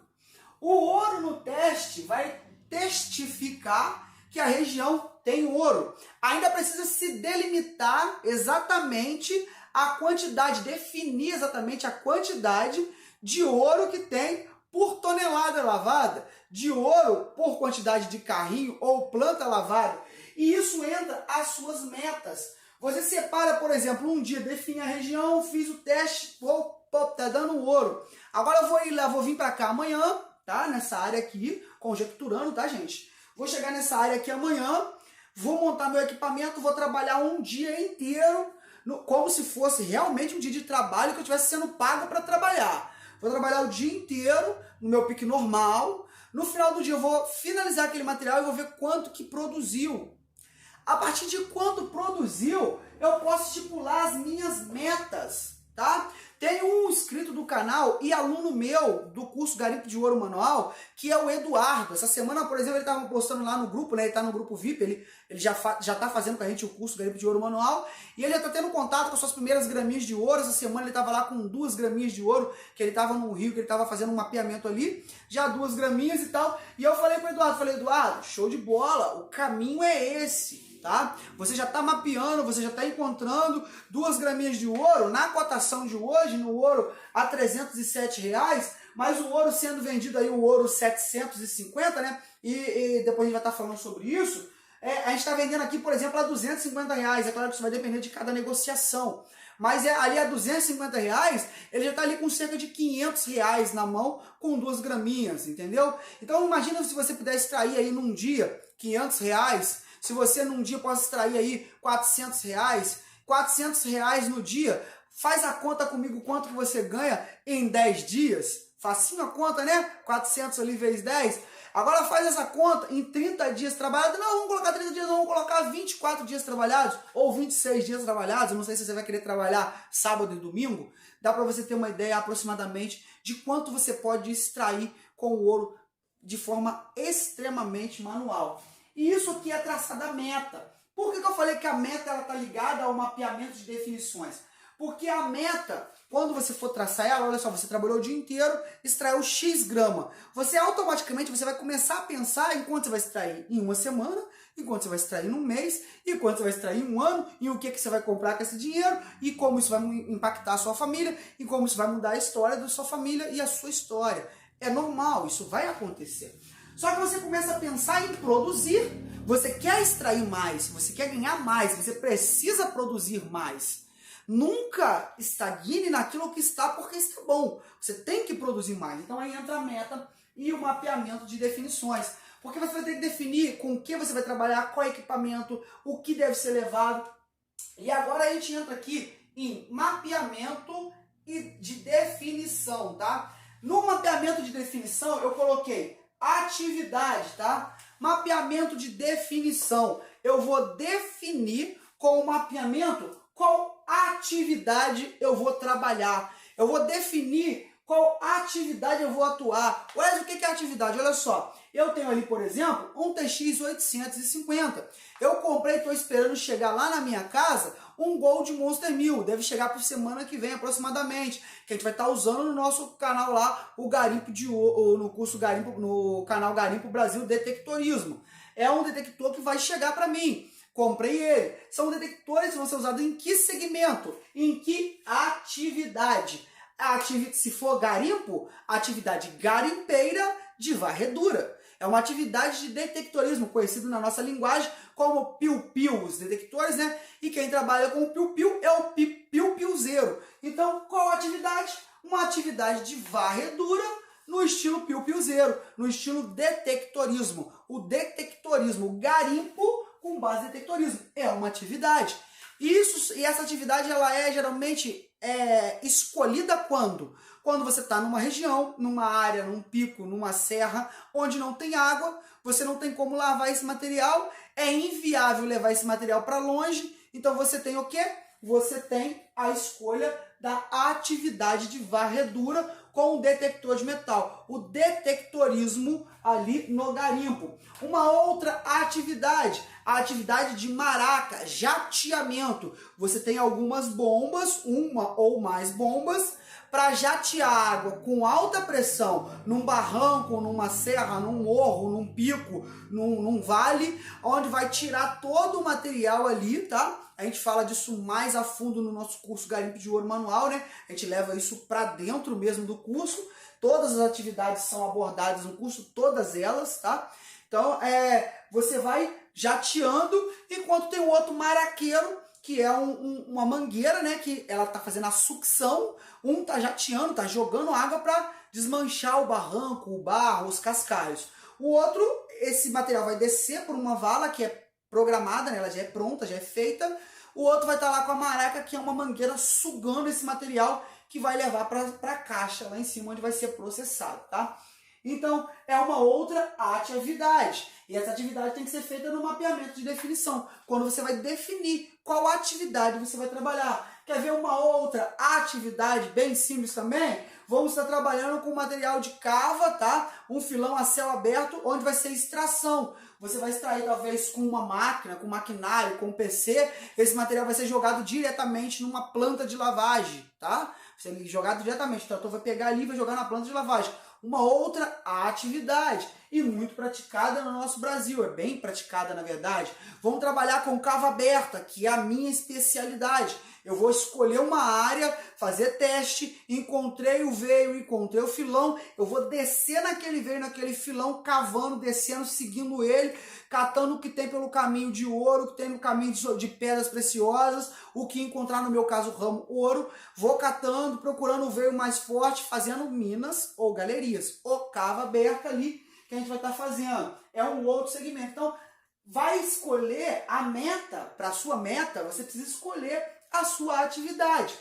O ouro no teste vai testificar que a região tem ouro. Ainda precisa se delimitar exatamente a quantidade, definir exatamente a quantidade de ouro que tem por tonelada lavada, de ouro por quantidade de carrinho ou planta lavada. E isso entra as suas metas. Você separa, por exemplo, um dia, define a região, fiz o teste, tá dando ouro. Agora eu vou vir para cá amanhã, tá? Nessa área aqui, conjecturando, tá, gente? Vou chegar nessa área aqui amanhã, vou montar meu equipamento, vou trabalhar um dia inteiro, como se fosse realmente um dia de trabalho que eu estivesse sendo pago para trabalhar. Vou trabalhar o dia inteiro no meu pique normal. No final do dia eu vou finalizar aquele material e vou ver quanto que produziu. A partir de quanto produziu, eu posso estipular as minhas metas, tá? Tem um inscrito do canal e aluno meu do curso Garimpo de Ouro Manual, que é o Eduardo. Essa semana, por exemplo, ele estava postando lá no grupo, né? Ele está no grupo VIP, ele já está fazendo com a gente o curso Garimpo de Ouro Manual, e ele já está tendo contato com as suas primeiras graminhas de ouro. Essa semana ele estava lá com 2 graminhas de ouro, que ele estava no rio, que ele estava fazendo um mapeamento ali, já 2 graminhas e tal. E eu falei com o Eduardo, Eduardo, show de bola, o caminho é esse. Tá? Você já está mapeando, você já está encontrando 2 graminhas de ouro na cotação de hoje, no ouro a R$307, mas o ouro sendo vendido aí, o ouro 750, né? E depois a gente vai estar falando sobre isso. A gente está vendendo aqui, por exemplo, a R$250. É claro que isso vai depender de cada negociação. Mas ali a R$250, ele já está ali com cerca de R$500 na mão, com 2 graminhas, entendeu? Então imagina se você pudesse extrair aí num dia R$500, se você num dia pode extrair aí R$400, R$400 no dia, faz a conta comigo quanto que você ganha em 10 dias. Facinho a conta, né? 400 ali vezes 10. Agora faz essa conta em 30 dias trabalhados. Não, vamos colocar 30 dias, não, vamos colocar 24 dias trabalhados ou 26 dias trabalhados. Eu não sei se você vai querer trabalhar sábado e domingo. Dá para você ter uma ideia aproximadamente de quanto você pode extrair com o ouro de forma extremamente manual. E isso aqui é traçar a meta. Por que eu falei que a meta está ligada ao mapeamento de definições? Porque a meta, quando você for traçar ela, olha só, você trabalhou o dia inteiro, extraiu X grama. Você automaticamente vai começar a pensar em quanto você vai extrair em uma semana, em quanto você vai extrair em um mês, em quanto você vai extrair em um ano, em o que você vai comprar com esse dinheiro, e como isso vai impactar a sua família, e como isso vai mudar a história da sua família e a sua história. É normal, isso vai acontecer. Só que você começa a pensar em produzir, você quer extrair mais, você quer ganhar mais, você precisa produzir mais. Nunca estagne naquilo que está porque está bom. Você tem que produzir mais. Então aí entra a meta e o mapeamento de definições. Porque você vai ter que definir com o que você vai trabalhar, qual equipamento, o que deve ser levado. E agora a gente entra aqui em mapeamento e de definição, tá? No mapeamento de definição eu coloquei atividade, tá? Mapeamento de definição. Eu vou definir com o mapeamento qual atividade eu vou trabalhar. Eu vou definir qual atividade eu vou atuar. Olha o que é atividade, olha só. Eu tenho ali, por exemplo, um TX 850. Eu comprei, estou esperando chegar lá na minha casa, um Gold Monster 1000. Deve chegar por semana que vem aproximadamente, que a gente vai estar usando no nosso canal lá, o Garimpo de Ouro, no curso Garimpo, no canal Garimpo Brasil Detectorismo. É um detector que vai chegar para mim. Comprei ele. São detectores que vão ser usados em que segmento? Em que atividade? Se for garimpo, atividade garimpeira de varredura. É uma atividade de detectorismo, conhecido na nossa linguagem como piu-piu, os detectores, né? E quem trabalha com o piu-piu é o piu-piuzeiro. Então, qual a atividade? Uma atividade de varredura no estilo piu-piuzeiro, no estilo detectorismo. O detectorismo, o garimpo com base em detectorismo, é uma atividade. E essa atividade ela é geralmente escolhida quando? Quando você está numa região, numa área, num pico, numa serra, onde não tem água, você não tem como lavar esse material, é inviável levar esse material para longe, então você tem o quê? Você tem a escolha da atividade de varredura com o detector de metal, o detectorismo ali no garimpo. Uma outra atividade, a atividade de maraca, jateamento. Você tem algumas bombas, uma ou mais bombas, para jatear água com alta pressão num barranco, numa serra, num morro, num pico, num vale, onde vai tirar todo o material ali, tá? A gente fala disso mais a fundo no nosso curso Garimpo de Ouro Manual, né? A gente leva isso para dentro mesmo do curso. Todas as atividades são abordadas no curso, todas elas, tá? Então, você vai jateando, enquanto tem o outro maraqueiro, que é uma mangueira, né? Que ela tá fazendo a sucção, um tá jateando, tá jogando água para desmanchar o barranco, o barro, os cascalhos. O outro, esse material vai descer por uma vala que é programada, né? Ela já é pronta, já é feita. O outro vai estar lá com a maraca, que é uma mangueira sugando esse material que vai levar para a caixa lá em cima, onde vai ser processado, tá? Então, é uma outra atividade. E essa atividade tem que ser feita no mapeamento de definição, quando você vai definir qual atividade você vai trabalhar. Quer ver uma outra atividade bem simples também? Vamos estar trabalhando com material de cava, tá? Um filão a céu aberto, onde vai ser extração. Você vai extrair talvez com uma máquina, com maquinário, com PC. Esse material vai ser jogado diretamente numa planta de lavagem, tá? Vai ser jogado diretamente. O trator vai pegar ali e vai jogar na planta de lavagem. Uma outra atividade e muito praticada no nosso Brasil, é bem praticada na verdade. Vamos trabalhar com cava aberta, que é a minha especialidade. Eu vou escolher uma área, fazer teste, encontrei o veio, encontrei o filão, eu vou descer naquele veio, naquele filão, cavando, descendo, seguindo ele, catando o que tem pelo caminho de ouro, o que tem no caminho de pedras preciosas, o que encontrar no meu caso ramo ouro, vou catando, procurando o veio mais forte, fazendo minas ou galerias, ou cava aberta ali, que a gente vai estar fazendo. É um outro segmento. Então, vai escolher a meta, para a sua meta, você precisa escolher a sua atividade.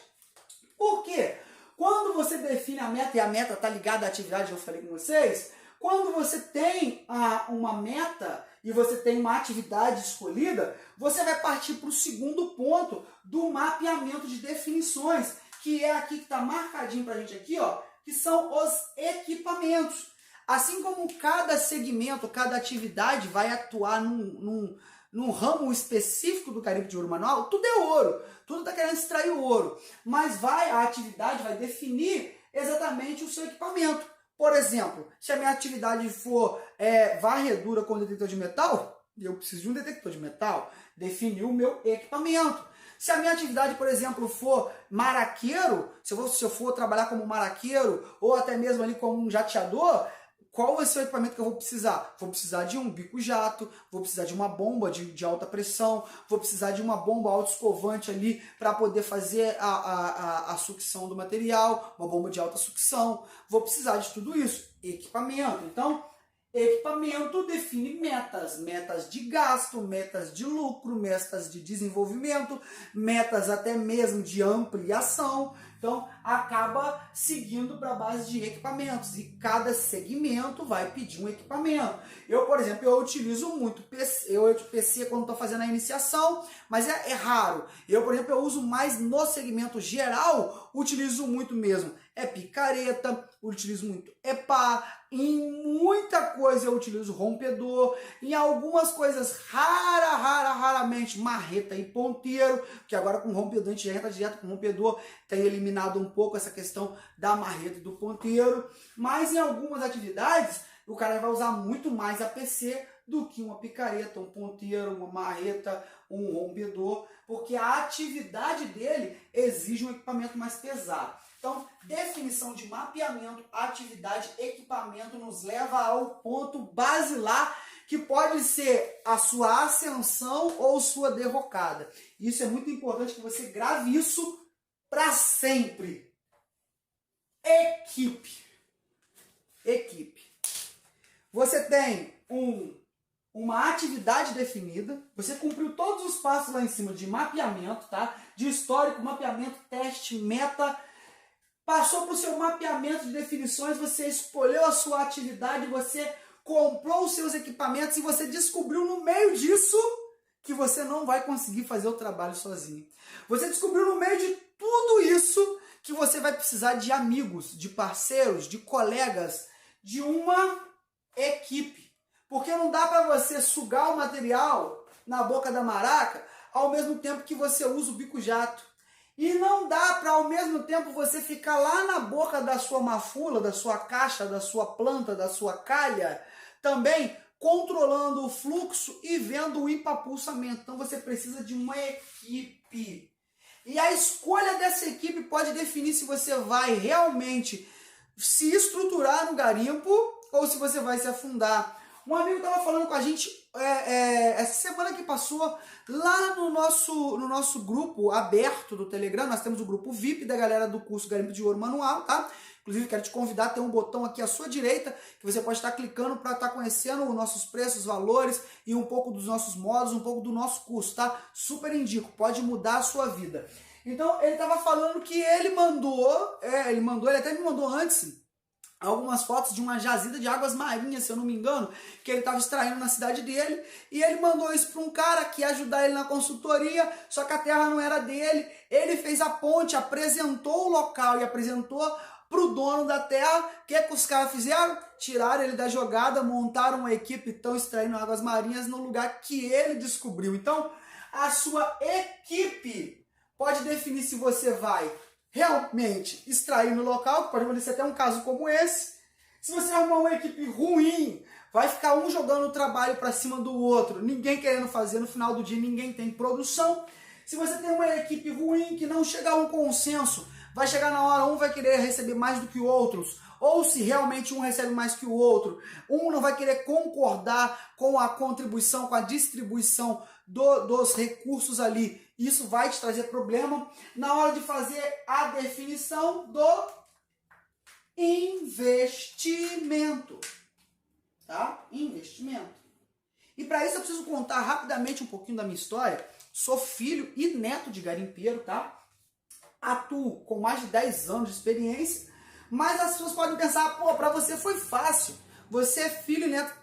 Por quê? Quando você define a meta, e a meta está ligada à atividade que eu falei com vocês, quando você tem uma meta e você tem uma atividade escolhida, você vai partir para o segundo ponto do mapeamento de definições, que é aqui que está marcadinho para a gente aqui, ó, que são os equipamentos. Assim como cada segmento, cada atividade vai atuar num ramo específico do Garimpo de Ouro Manual, tudo é ouro, tudo está querendo extrair o ouro, mas a atividade vai definir exatamente o seu equipamento. Por exemplo, se a minha atividade for varredura com detector de metal, eu preciso de um detector de metal, definir o meu equipamento. Se a minha atividade, por exemplo, for maraqueiro, se eu for trabalhar como maraqueiro ou até mesmo ali como um jateador, qual vai ser o equipamento que eu vou precisar? Vou precisar de um bico jato, vou precisar de uma bomba de alta pressão, vou precisar de uma bomba autoescovante ali para poder fazer a sucção do material, uma bomba de alta sucção, vou precisar de tudo isso. Equipamento. Então, equipamento define metas de gasto, metas de lucro, metas de desenvolvimento, metas até mesmo de ampliação. Então, acaba seguindo para a base de equipamentos e cada segmento vai pedir um equipamento. Eu, por exemplo, eu utilizo muito PC quando estou fazendo a iniciação, mas é raro. Eu, por exemplo, eu uso mais no segmento geral, utilizo muito mesmo picareta, utilizo muito pá, em muita coisa eu utilizo rompedor, em algumas coisas raramente marreta e ponteiro, que agora com rompedor a gente já entra direto com rompedor, tem eliminado um pouco essa questão da marreta e do ponteiro, mas em algumas atividades o cara vai usar muito mais a PC do que uma picareta, um ponteiro, uma marreta, um rompedor, porque a atividade dele exige um equipamento mais pesado. Então, definição de mapeamento, atividade, equipamento nos leva ao ponto basilar, que pode ser a sua ascensão ou sua derrocada. Isso é muito importante que você grave isso para sempre. Equipe. Você tem uma atividade definida, você cumpriu todos os passos lá em cima de mapeamento, tá? De histórico, mapeamento, teste, meta. Passou para o seu mapeamento de definições, você escolheu a sua atividade, você comprou os seus equipamentos e você descobriu no meio disso que você não vai conseguir fazer o trabalho sozinho. Você descobriu no meio de tudo isso que você vai precisar de amigos, de parceiros, de colegas, de uma equipe. Porque não dá para você sugar o material na boca da maraca ao mesmo tempo que você usa o bico jato. E não dá para ao mesmo tempo você ficar lá na boca da sua mafula, da sua caixa, da sua planta, da sua calha, também controlando o fluxo e vendo o empapulsamento. Então você precisa de uma equipe. E a escolha dessa equipe pode definir se você vai realmente se estruturar no garimpo ou se você vai se afundar. Um amigo estava falando com a gente essa semana que passou lá no nosso grupo aberto do Telegram. Nós temos o grupo VIP da galera do curso Garimpo de Ouro Manual, tá? Inclusive, quero te convidar, tem um botão aqui à sua direita que você pode estar clicando para estar conhecendo os nossos preços, valores e um pouco dos nossos modos, um pouco do nosso curso, tá? Super indico, pode mudar a sua vida. Então, ele estava falando que ele até me mandou antes algumas fotos de uma jazida de águas marinhas, se eu não me engano, que ele estava extraindo na cidade dele, e ele mandou isso para um cara que ia ajudar ele na consultoria, só que a terra não era dele. Ele fez a ponte, apresentou o local e apresentou para o dono da terra. O que os caras fizeram? Tiraram ele da jogada, montaram uma equipe, estão extraindo águas marinhas no lugar que ele descobriu. Então, a sua equipe pode definir se você vai realmente extrair no local, que pode acontecer até um caso como esse. Se você arrumar uma equipe ruim, vai ficar um jogando o trabalho para cima do outro, ninguém querendo fazer, no final do dia ninguém tem produção. Se você tem uma equipe ruim que não chega a um consenso, vai chegar na hora, um vai querer receber mais do que outros, ou se realmente um recebe mais que o outro, um não vai querer concordar com a contribuição, com a distribuição dos recursos ali. Isso vai te trazer problema na hora de fazer a definição do investimento. Tá? Investimento. E para isso eu preciso contar rapidamente um pouquinho da minha história. Sou filho e neto de garimpeiro, tá? Atuo com mais de 10 anos de experiência, mas as pessoas podem pensar, pô, para você foi fácil. Você é filho e neto.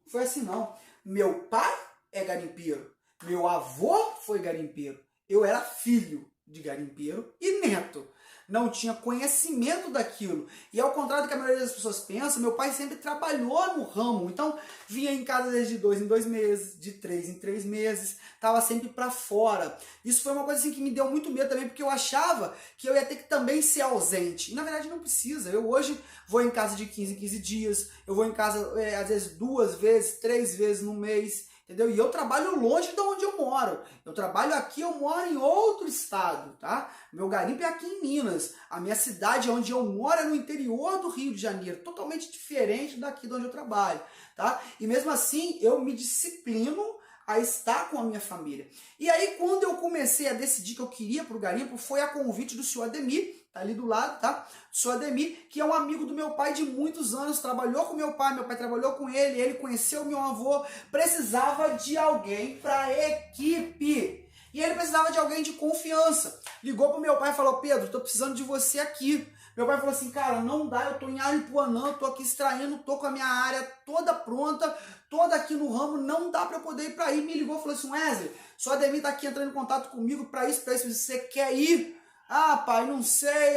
Foi assim não. Meu pai é garimpeiro. Meu avô foi garimpeiro. Eu era filho de garimpeiro e neto. Não tinha conhecimento daquilo. E ao contrário do que a maioria das pessoas pensa, meu pai sempre trabalhou no ramo. Então, vinha em casa desde de 2 em 2 meses, de 3 em 3 meses, estava sempre para fora. Isso foi uma coisa assim que me deu muito medo também, porque eu achava que eu ia ter que também ser ausente. E na verdade não precisa. Eu hoje vou em casa de 15 em 15 dias, eu vou em casa às vezes 2 vezes, 3 vezes no mês. Entendeu? E eu trabalho longe de onde eu moro. Eu trabalho aqui, eu moro em outro estado, tá? Meu garimpo é aqui em Minas. A minha cidade onde eu moro é no interior do Rio de Janeiro, totalmente diferente daqui de onde eu trabalho, tá? E mesmo assim, eu me disciplino a estar com a minha família. E aí, quando eu comecei a decidir que eu queria pro garimpo, foi a convite do senhor Ademir, tá ali do lado, tá? O senhor Ademir, que é um amigo do meu pai de muitos anos, trabalhou com meu pai trabalhou com ele conheceu meu avô, precisava de alguém para equipe. E ele precisava de alguém de confiança. Ligou pro meu pai e falou: Pedro, tô precisando de você aqui. Meu pai falou assim: cara, não dá, eu tô em Aripuanã, eu tô aqui extraindo, tô com a minha área toda pronta, toda aqui no ramo, não dá pra eu poder ir pra aí. Me ligou e falou assim: Wesley, só Ademir tá aqui entrando em contato comigo pra isso, você quer ir? Ah, pai, não sei,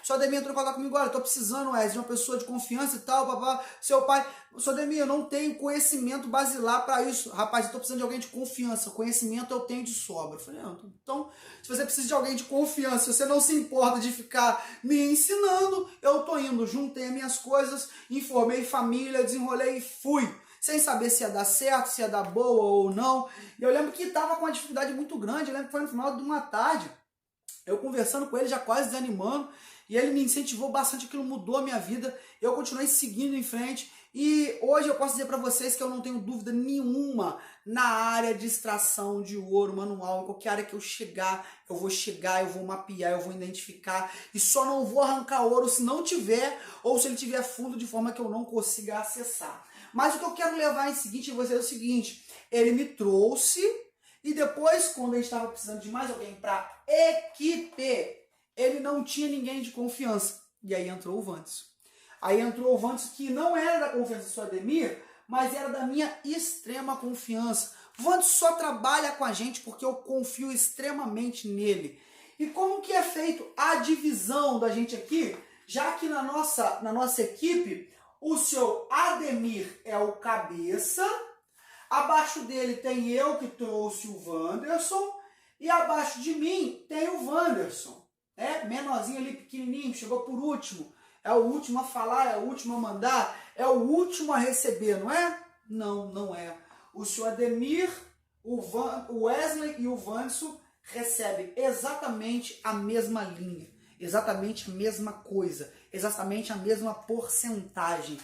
só Ademir entrou em contato comigo, olha, tô precisando, Wesley, de uma pessoa de confiança e tal, papá, seu pai, só Ademir, eu não tenho conhecimento basilar para isso, rapaz, eu tô precisando de alguém de confiança, conhecimento eu tenho de sobra. Eu falei, então, se você precisa de alguém de confiança, se você não se importa de ficar me ensinando, eu tô indo, juntei minhas coisas, informei família, desenrolei e fui. Sem saber se ia dar certo, se ia dar boa ou não. E eu lembro que tava com uma dificuldade muito grande, eu lembro que foi no final de uma tarde, eu conversando com ele, já quase desanimando, e ele me incentivou bastante, aquilo mudou a minha vida, eu continuei seguindo em frente, e hoje eu posso dizer para vocês que eu não tenho dúvida nenhuma na área de extração de ouro manual, em qualquer área que eu vou mapear, eu vou identificar, e só não vou arrancar ouro se não tiver, ou se ele tiver fundo de forma que eu não consiga acessar. Mas o que eu quero levar em seguinte a vocês é o seguinte: ele me trouxe, e depois, quando a gente estava precisando de mais alguém para equipe, ele não tinha ninguém de confiança. E aí entrou o Vandes. Aí entrou o Vandes, que não era da confiança do seu Ademir, mas era da minha extrema confiança. O Vandes só trabalha com a gente porque eu confio extremamente nele. E como que é feito a divisão da gente aqui? Já que na nossa equipe, o seu Ademir é o cabeça, abaixo dele tem eu que trouxe o Wanderson, e abaixo de mim tem o Wanderson. Menorzinho ali, pequenininho, chegou por último. É o último a falar, é o último a mandar, é o último a receber, não é? Não, não é. O senhor Ademir, o Wesley e o Wanderson recebem exatamente a mesma linha, exatamente a mesma coisa, exatamente a mesma porcentagem.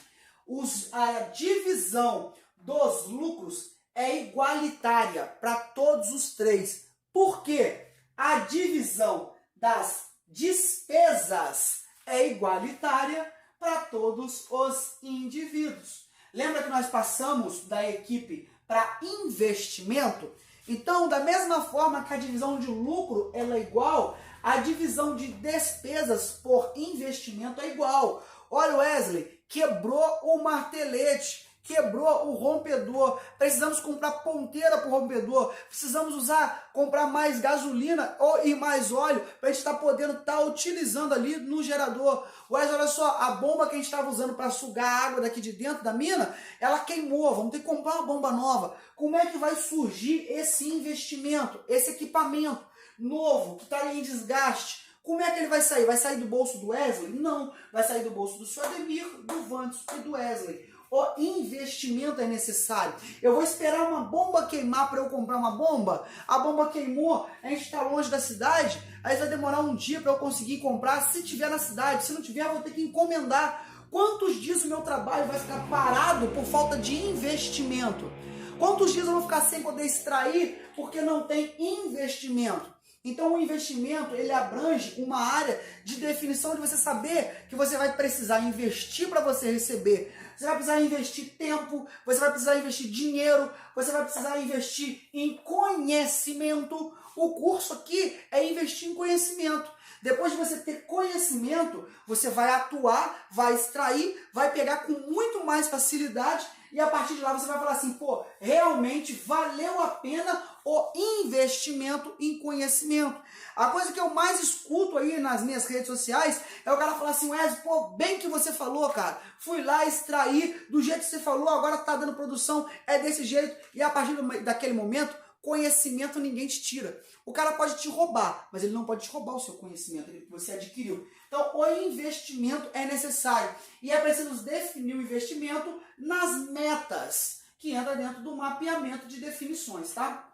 A divisão dos lucros é igualitária para todos os três. Por quê? A divisão das despesas é igualitária para todos os indivíduos. Lembra que nós passamos da equipe para investimento? Então, da mesma forma que a divisão de lucro ela é igual, a divisão de despesas por investimento é igual. Olha, Wesley, quebrou o martelete, quebrou o rompedor, precisamos comprar ponteira para o rompedor, precisamos comprar mais gasolina e mais óleo para a gente estar podendo estar utilizando ali no gerador. Wesley, olha só, a bomba que a gente estava usando para sugar a água daqui de dentro da mina, ela queimou, vamos ter que comprar uma bomba nova. Como é que vai surgir esse investimento, esse equipamento novo que está em desgaste? Como é que ele vai sair? Vai sair do bolso do Wesley? Não, vai sair do bolso do seu Ademir, do Wanderson e do Wesley. O investimento é necessário. Eu vou esperar uma bomba queimar para eu comprar uma bomba? A bomba queimou, a gente está longe da cidade, aí vai demorar um dia para eu conseguir comprar. Se tiver na cidade, se não tiver, eu vou ter que encomendar. Quantos dias o meu trabalho vai ficar parado por falta de investimento? Quantos dias eu vou ficar sem poder extrair porque não tem investimento? Então o investimento, ele abrange uma área de definição de você saber que você vai precisar investir para você receber. Você vai precisar investir tempo, você vai precisar investir dinheiro, você vai precisar investir em conhecimento. O curso aqui é investir em conhecimento. Depois de você ter conhecimento, você vai atuar, vai extrair, vai pegar com muito mais facilidade e a partir de lá você vai falar assim, pô, realmente valeu a pena o investimento em conhecimento. A coisa que eu mais escuto aí nas minhas redes sociais é o cara falar assim, Wesley, pô, bem que você falou, cara, fui lá extrair do jeito que você falou, agora tá dando produção, é desse jeito, e a partir daquele momento, conhecimento ninguém te tira. O cara pode te roubar, mas ele não pode te roubar o seu conhecimento que você adquiriu. Então, o investimento é necessário. E é preciso definir o investimento nas metas, que entra dentro do mapeamento de definições, tá?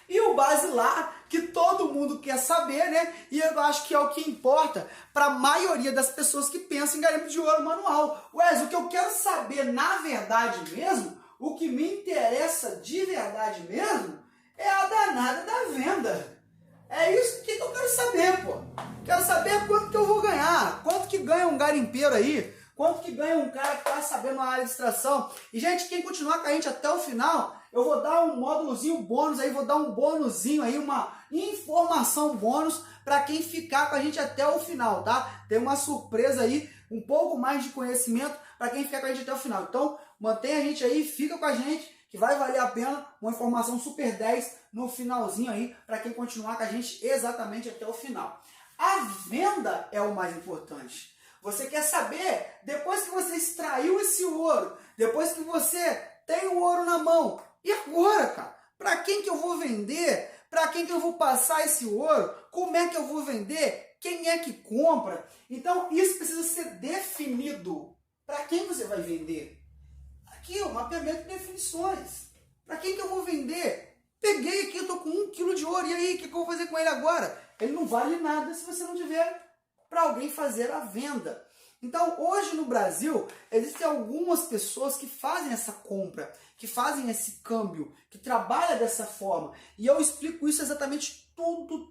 E o basilar, que todo mundo quer saber, né? E eu acho que é o que importa para a maioria das pessoas que pensam em garimpo de ouro manual. Wesley, o que eu quero saber, na verdade mesmo, o que me interessa de verdade mesmo, é a danada da venda. É isso que eu quero saber, pô. Quero saber quanto que eu vou ganhar. Quanto que ganha um garimpeiro aí Quanto que ganha um cara que está sabendo a área de extração? E, gente, quem continuar com a gente até o final, eu vou dar um módulozinho bônus aí, vou dar um bônusinho aí, uma informação bônus para quem ficar com a gente até o final, tá? Tem uma surpresa aí, um pouco mais de conhecimento para quem ficar com a gente até o final. Então, mantenha a gente aí, fica com a gente, que vai valer a pena, uma informação super 10 no finalzinho aí, para quem continuar com a gente exatamente até o final. A venda é o mais importante. Você quer saber, depois que você extraiu esse ouro, depois que você tem o ouro na mão, e agora, cara? Para quem que eu vou vender? Para quem que eu vou passar esse ouro? Como é que eu vou vender? Quem é que compra? Então, isso precisa ser definido. Para quem você vai vender? Aqui, o mapeamento de definições. Para quem que eu vou vender? Peguei aqui, eu tô com 1 quilo de ouro, e aí, o que eu vou fazer com ele agora? Ele não vale nada se você não tiver para alguém fazer a venda. Então, hoje no Brasil, existem algumas pessoas que fazem essa compra, que fazem esse câmbio, que trabalham dessa forma. E eu explico isso exatamente tudo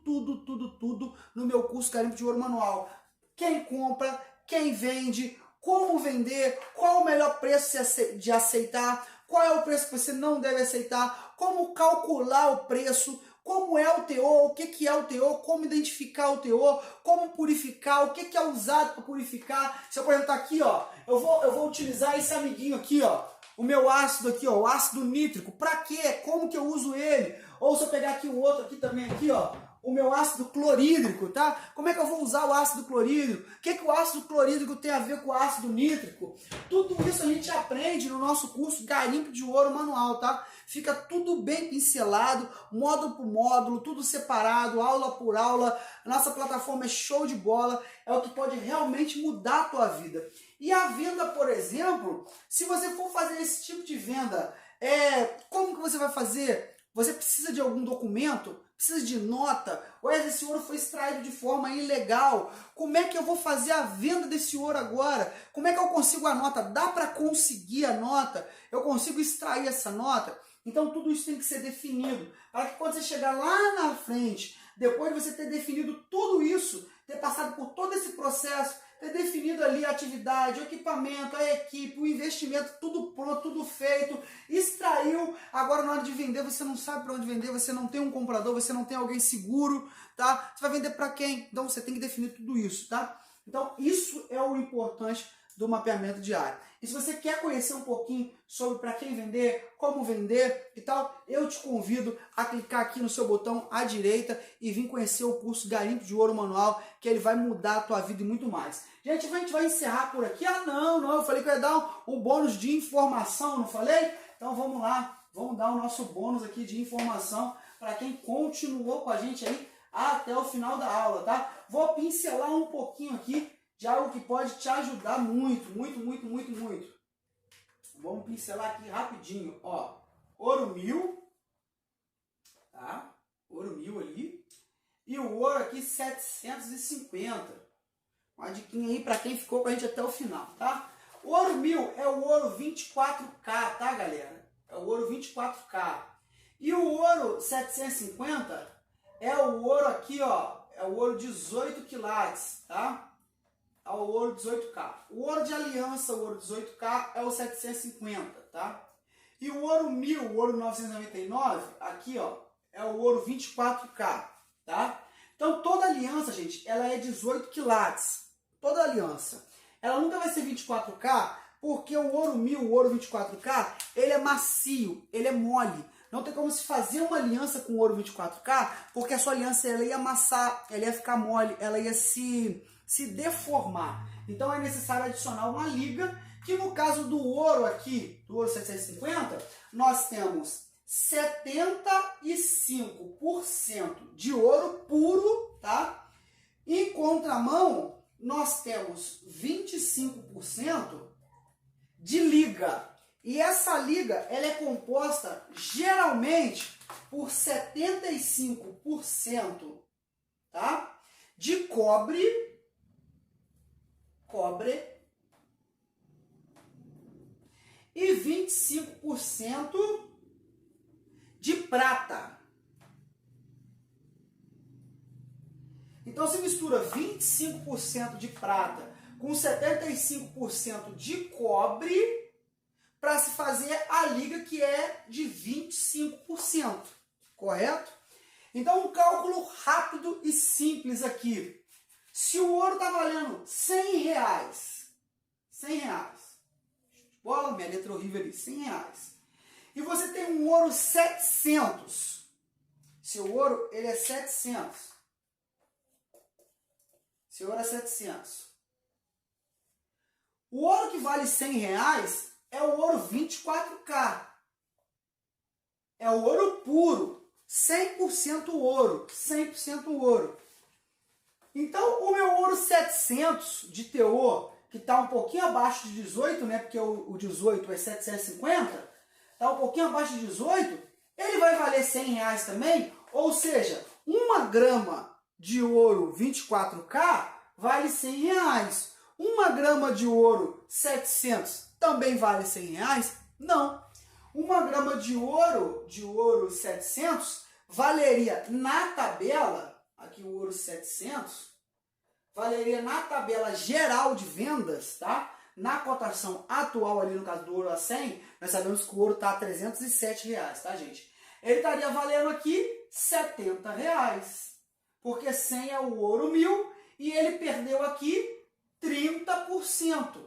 no meu curso Garimpo de Ouro Manual. Quem compra, quem vende, como vender, qual o melhor preço de aceitar, qual é o preço que você não deve aceitar, como calcular o preço, como é o teor, o que é o teor, como identificar o teor, como purificar, o que é usado para purificar. Se eu, por exemplo, tá aqui, ó, eu vou utilizar esse amiguinho aqui, ó, o meu ácido aqui, ó, o ácido nítrico. Para quê? Como que eu uso ele? Ou se eu pegar aqui o outro aqui também, aqui, ó, o meu ácido clorídrico, tá? Como é que eu vou usar o ácido clorídrico? O que o ácido clorídrico tem a ver com o ácido nítrico? Tudo isso a gente aprende no nosso curso Garimpo de Ouro Manual, tá? Fica tudo bem pincelado, módulo por módulo, tudo separado, aula por aula. Nossa plataforma é show de bola, é o que pode realmente mudar a tua vida. E a venda, por exemplo, se você for fazer esse tipo de venda, como que você vai fazer? Você precisa de algum documento? Precisa de nota? Ou esse ouro foi extraído de forma ilegal? Como é que eu vou fazer a venda desse ouro agora? Como é que eu consigo a nota? Dá para conseguir a nota? Eu consigo extrair essa nota? Então tudo isso tem que ser definido, para que quando você chegar lá na frente, depois de você ter definido tudo isso, ter passado por todo esse processo, ter definido ali a atividade, o equipamento, a equipe, o investimento, tudo pronto, tudo feito, extraiu, agora na hora de vender você não sabe para onde vender, você não tem um comprador, você não tem alguém seguro, tá? Você vai vender para quem? Então você tem que definir tudo isso, tá? Então isso é o importante do mapeamento de área. E se você quer conhecer um pouquinho sobre para quem vender, como vender e tal, eu te convido a clicar aqui no seu botão à direita e vir conhecer o curso Garimpo de Ouro Manual, que ele vai mudar a tua vida e muito mais. Gente, a gente vai encerrar por aqui. Ah, não, eu falei que eu ia dar um bônus de informação, não falei? Então vamos lá, vamos dar o nosso bônus aqui de informação para quem continuou com a gente aí até o final da aula, tá? Vou pincelar um pouquinho aqui de algo que pode te ajudar muito. Vamos pincelar aqui rapidinho, ó. Ouro 1000, tá? Ouro 1000 ali. E o ouro aqui 750. Uma diquinha aí para quem ficou com a gente até o final, tá? O ouro 1000 é o ouro 24K, tá, galera? É o ouro 24K. E o ouro 750 é o ouro aqui, ó. É o ouro 18 quilates, tá? Ao ouro 18K. O ouro de aliança, o ouro 18K, é o 750, tá? E o ouro 1000, o ouro 999, aqui, ó, é o ouro 24K, tá? Então, toda aliança, gente, ela é 18 quilates. Toda aliança. Ela nunca vai ser 24K, porque o ouro 1000, o ouro 24K, ele é macio, ele é mole. Não tem como se fazer uma aliança com o ouro 24K, porque a sua aliança ela ia amassar, ela ia ficar mole, ela ia se deformar. Então é necessário adicionar uma liga, que no caso do ouro aqui, do ouro 750, nós temos 75% de ouro puro, tá? Em contramão, nós temos 25% de liga. E essa liga, ela é composta geralmente por 75%, tá? De cobre e 25% de prata. Então se mistura 25% de prata com 75% de cobre para se fazer a liga que é de 25%, correto? Então, um cálculo rápido e simples aqui. Se o ouro está valendo R$100, bola, minha letra horrível ali, R$100, e você tem um ouro 700, seu ouro ele é 700, seu ouro é 700. O ouro que vale R$100 é o ouro 24K, é o ouro puro, 100% ouro, 100% ouro. Então, o meu ouro 700 de teor, que está um pouquinho abaixo de 18, né? Porque o 18 é 750, está um pouquinho abaixo de 18, ele vai valer R$100 também, ou seja, 1 grama de ouro 24K vale R$100. 1 grama de ouro 700 também vale R$100? Não. 1 grama de ouro 700 valeria na tabela, aqui o ouro 700, valeria na tabela geral de vendas, tá? Na cotação atual ali no caso do ouro a 100, nós sabemos que o ouro está a R$307, tá, gente? Ele estaria valendo aqui R$70, porque 100 é o ouro 1000 e ele perdeu aqui 30%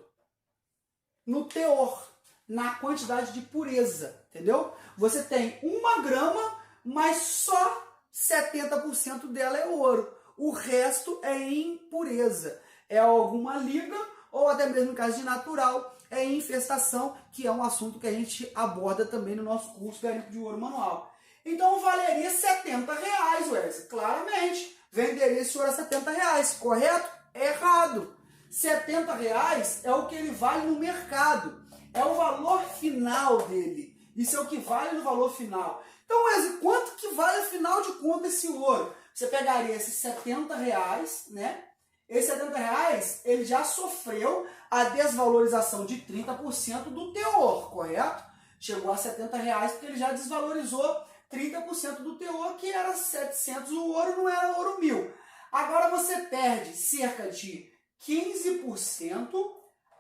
no teor, na quantidade de pureza, entendeu? Você tem 1 grama, mas só 70% dela é ouro. O resto é impureza. É alguma liga, ou até mesmo no caso de natural, é infestação, que é um assunto que a gente aborda também no nosso curso Garimpo de Ouro Manual. Então valeria R$70, Wesley. Claramente, venderia esse ouro a R$70, correto? Errado. R$70 é o que ele vale no mercado. É o valor final dele. Isso é o que vale no valor final. Então, Wesley, quanto que vale, afinal de contas, esse ouro? Você pegaria esses R$70, né? Esse R$70, ele já sofreu a desvalorização de 30% do teor, correto? Chegou a R$70 porque ele já desvalorizou 30% do teor, que era 700, o ouro não era ouro 1000. Agora você perde cerca de 15%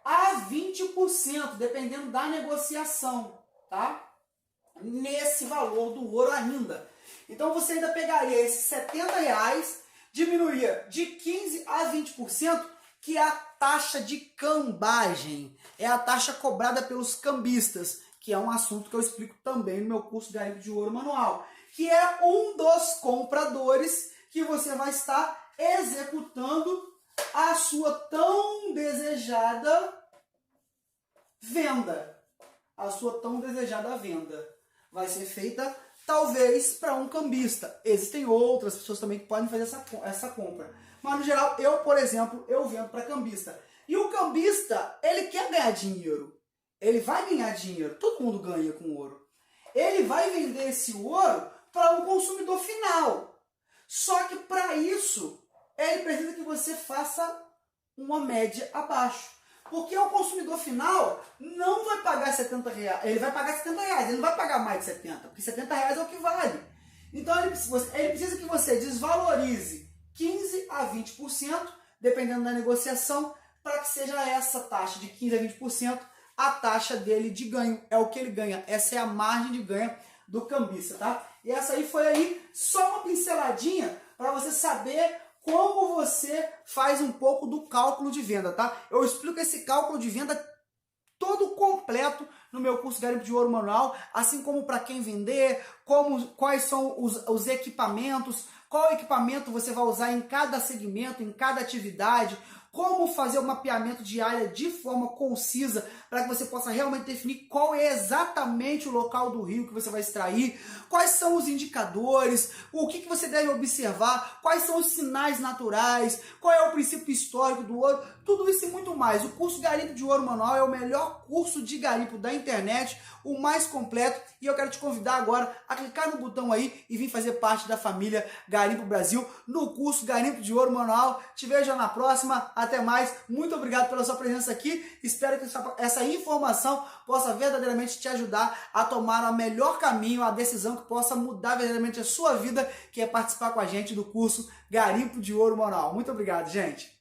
a 20%, dependendo da negociação, tá? Nesse valor do ouro ainda. Então você ainda pegaria esses R$70, diminuiria de 15% a 20%, que é a taxa de cambagem. É a taxa cobrada pelos cambistas, que é um assunto que eu explico também no meu curso Garimpo de Ouro Manual, que é um dos compradores que você vai estar executando a sua tão desejada venda. A sua tão desejada venda vai ser feita talvez para um cambista. Existem outras pessoas também que podem fazer essa compra. Mas no geral, eu, por exemplo, eu vendo para cambista. E o cambista, ele quer ganhar dinheiro. Ele vai ganhar dinheiro. Todo mundo ganha com ouro. Ele vai vender esse ouro para um consumidor final. Só que para isso, ele precisa que você faça uma média abaixo. Porque o consumidor final não vai pagar R$70. Ele vai pagar R$70, ele não vai pagar mais de 70, porque R$70 é o que vale. Então ele precisa que você desvalorize 15% a 20%, dependendo da negociação, para que seja essa taxa de 15% a 20% a taxa dele de ganho. É o que ele ganha. Essa é a margem de ganho do cambista, tá? E essa aí foi aí só uma pinceladinha para você saber como você faz um pouco do cálculo de venda, tá? Eu explico esse cálculo de venda todo completo no meu curso Garimpo de Ouro Manual, assim como para quem vender, quais são os equipamentos, qual equipamento você vai usar em cada segmento, em cada atividade, como fazer o mapeamento de área de forma concisa para que você possa realmente definir qual é exatamente o local do rio que você vai extrair, quais são os indicadores, o que você deve observar, quais são os sinais naturais, qual é o princípio histórico do ouro, tudo isso e muito mais. O curso Garimpo de Ouro Manual é o melhor curso de garimpo da internet, o mais completo, e eu quero te convidar agora a clicar no botão aí e vir fazer parte da família Garimpo Brasil no curso Garimpo de Ouro Manual. Te vejo na próxima, até mais, muito obrigado pela sua presença aqui, espero que essa informação possa verdadeiramente te ajudar a tomar o melhor caminho, a decisão que possa mudar verdadeiramente a sua vida, que é participar com a gente do curso Garimpo de Ouro Manual. Muito obrigado, gente!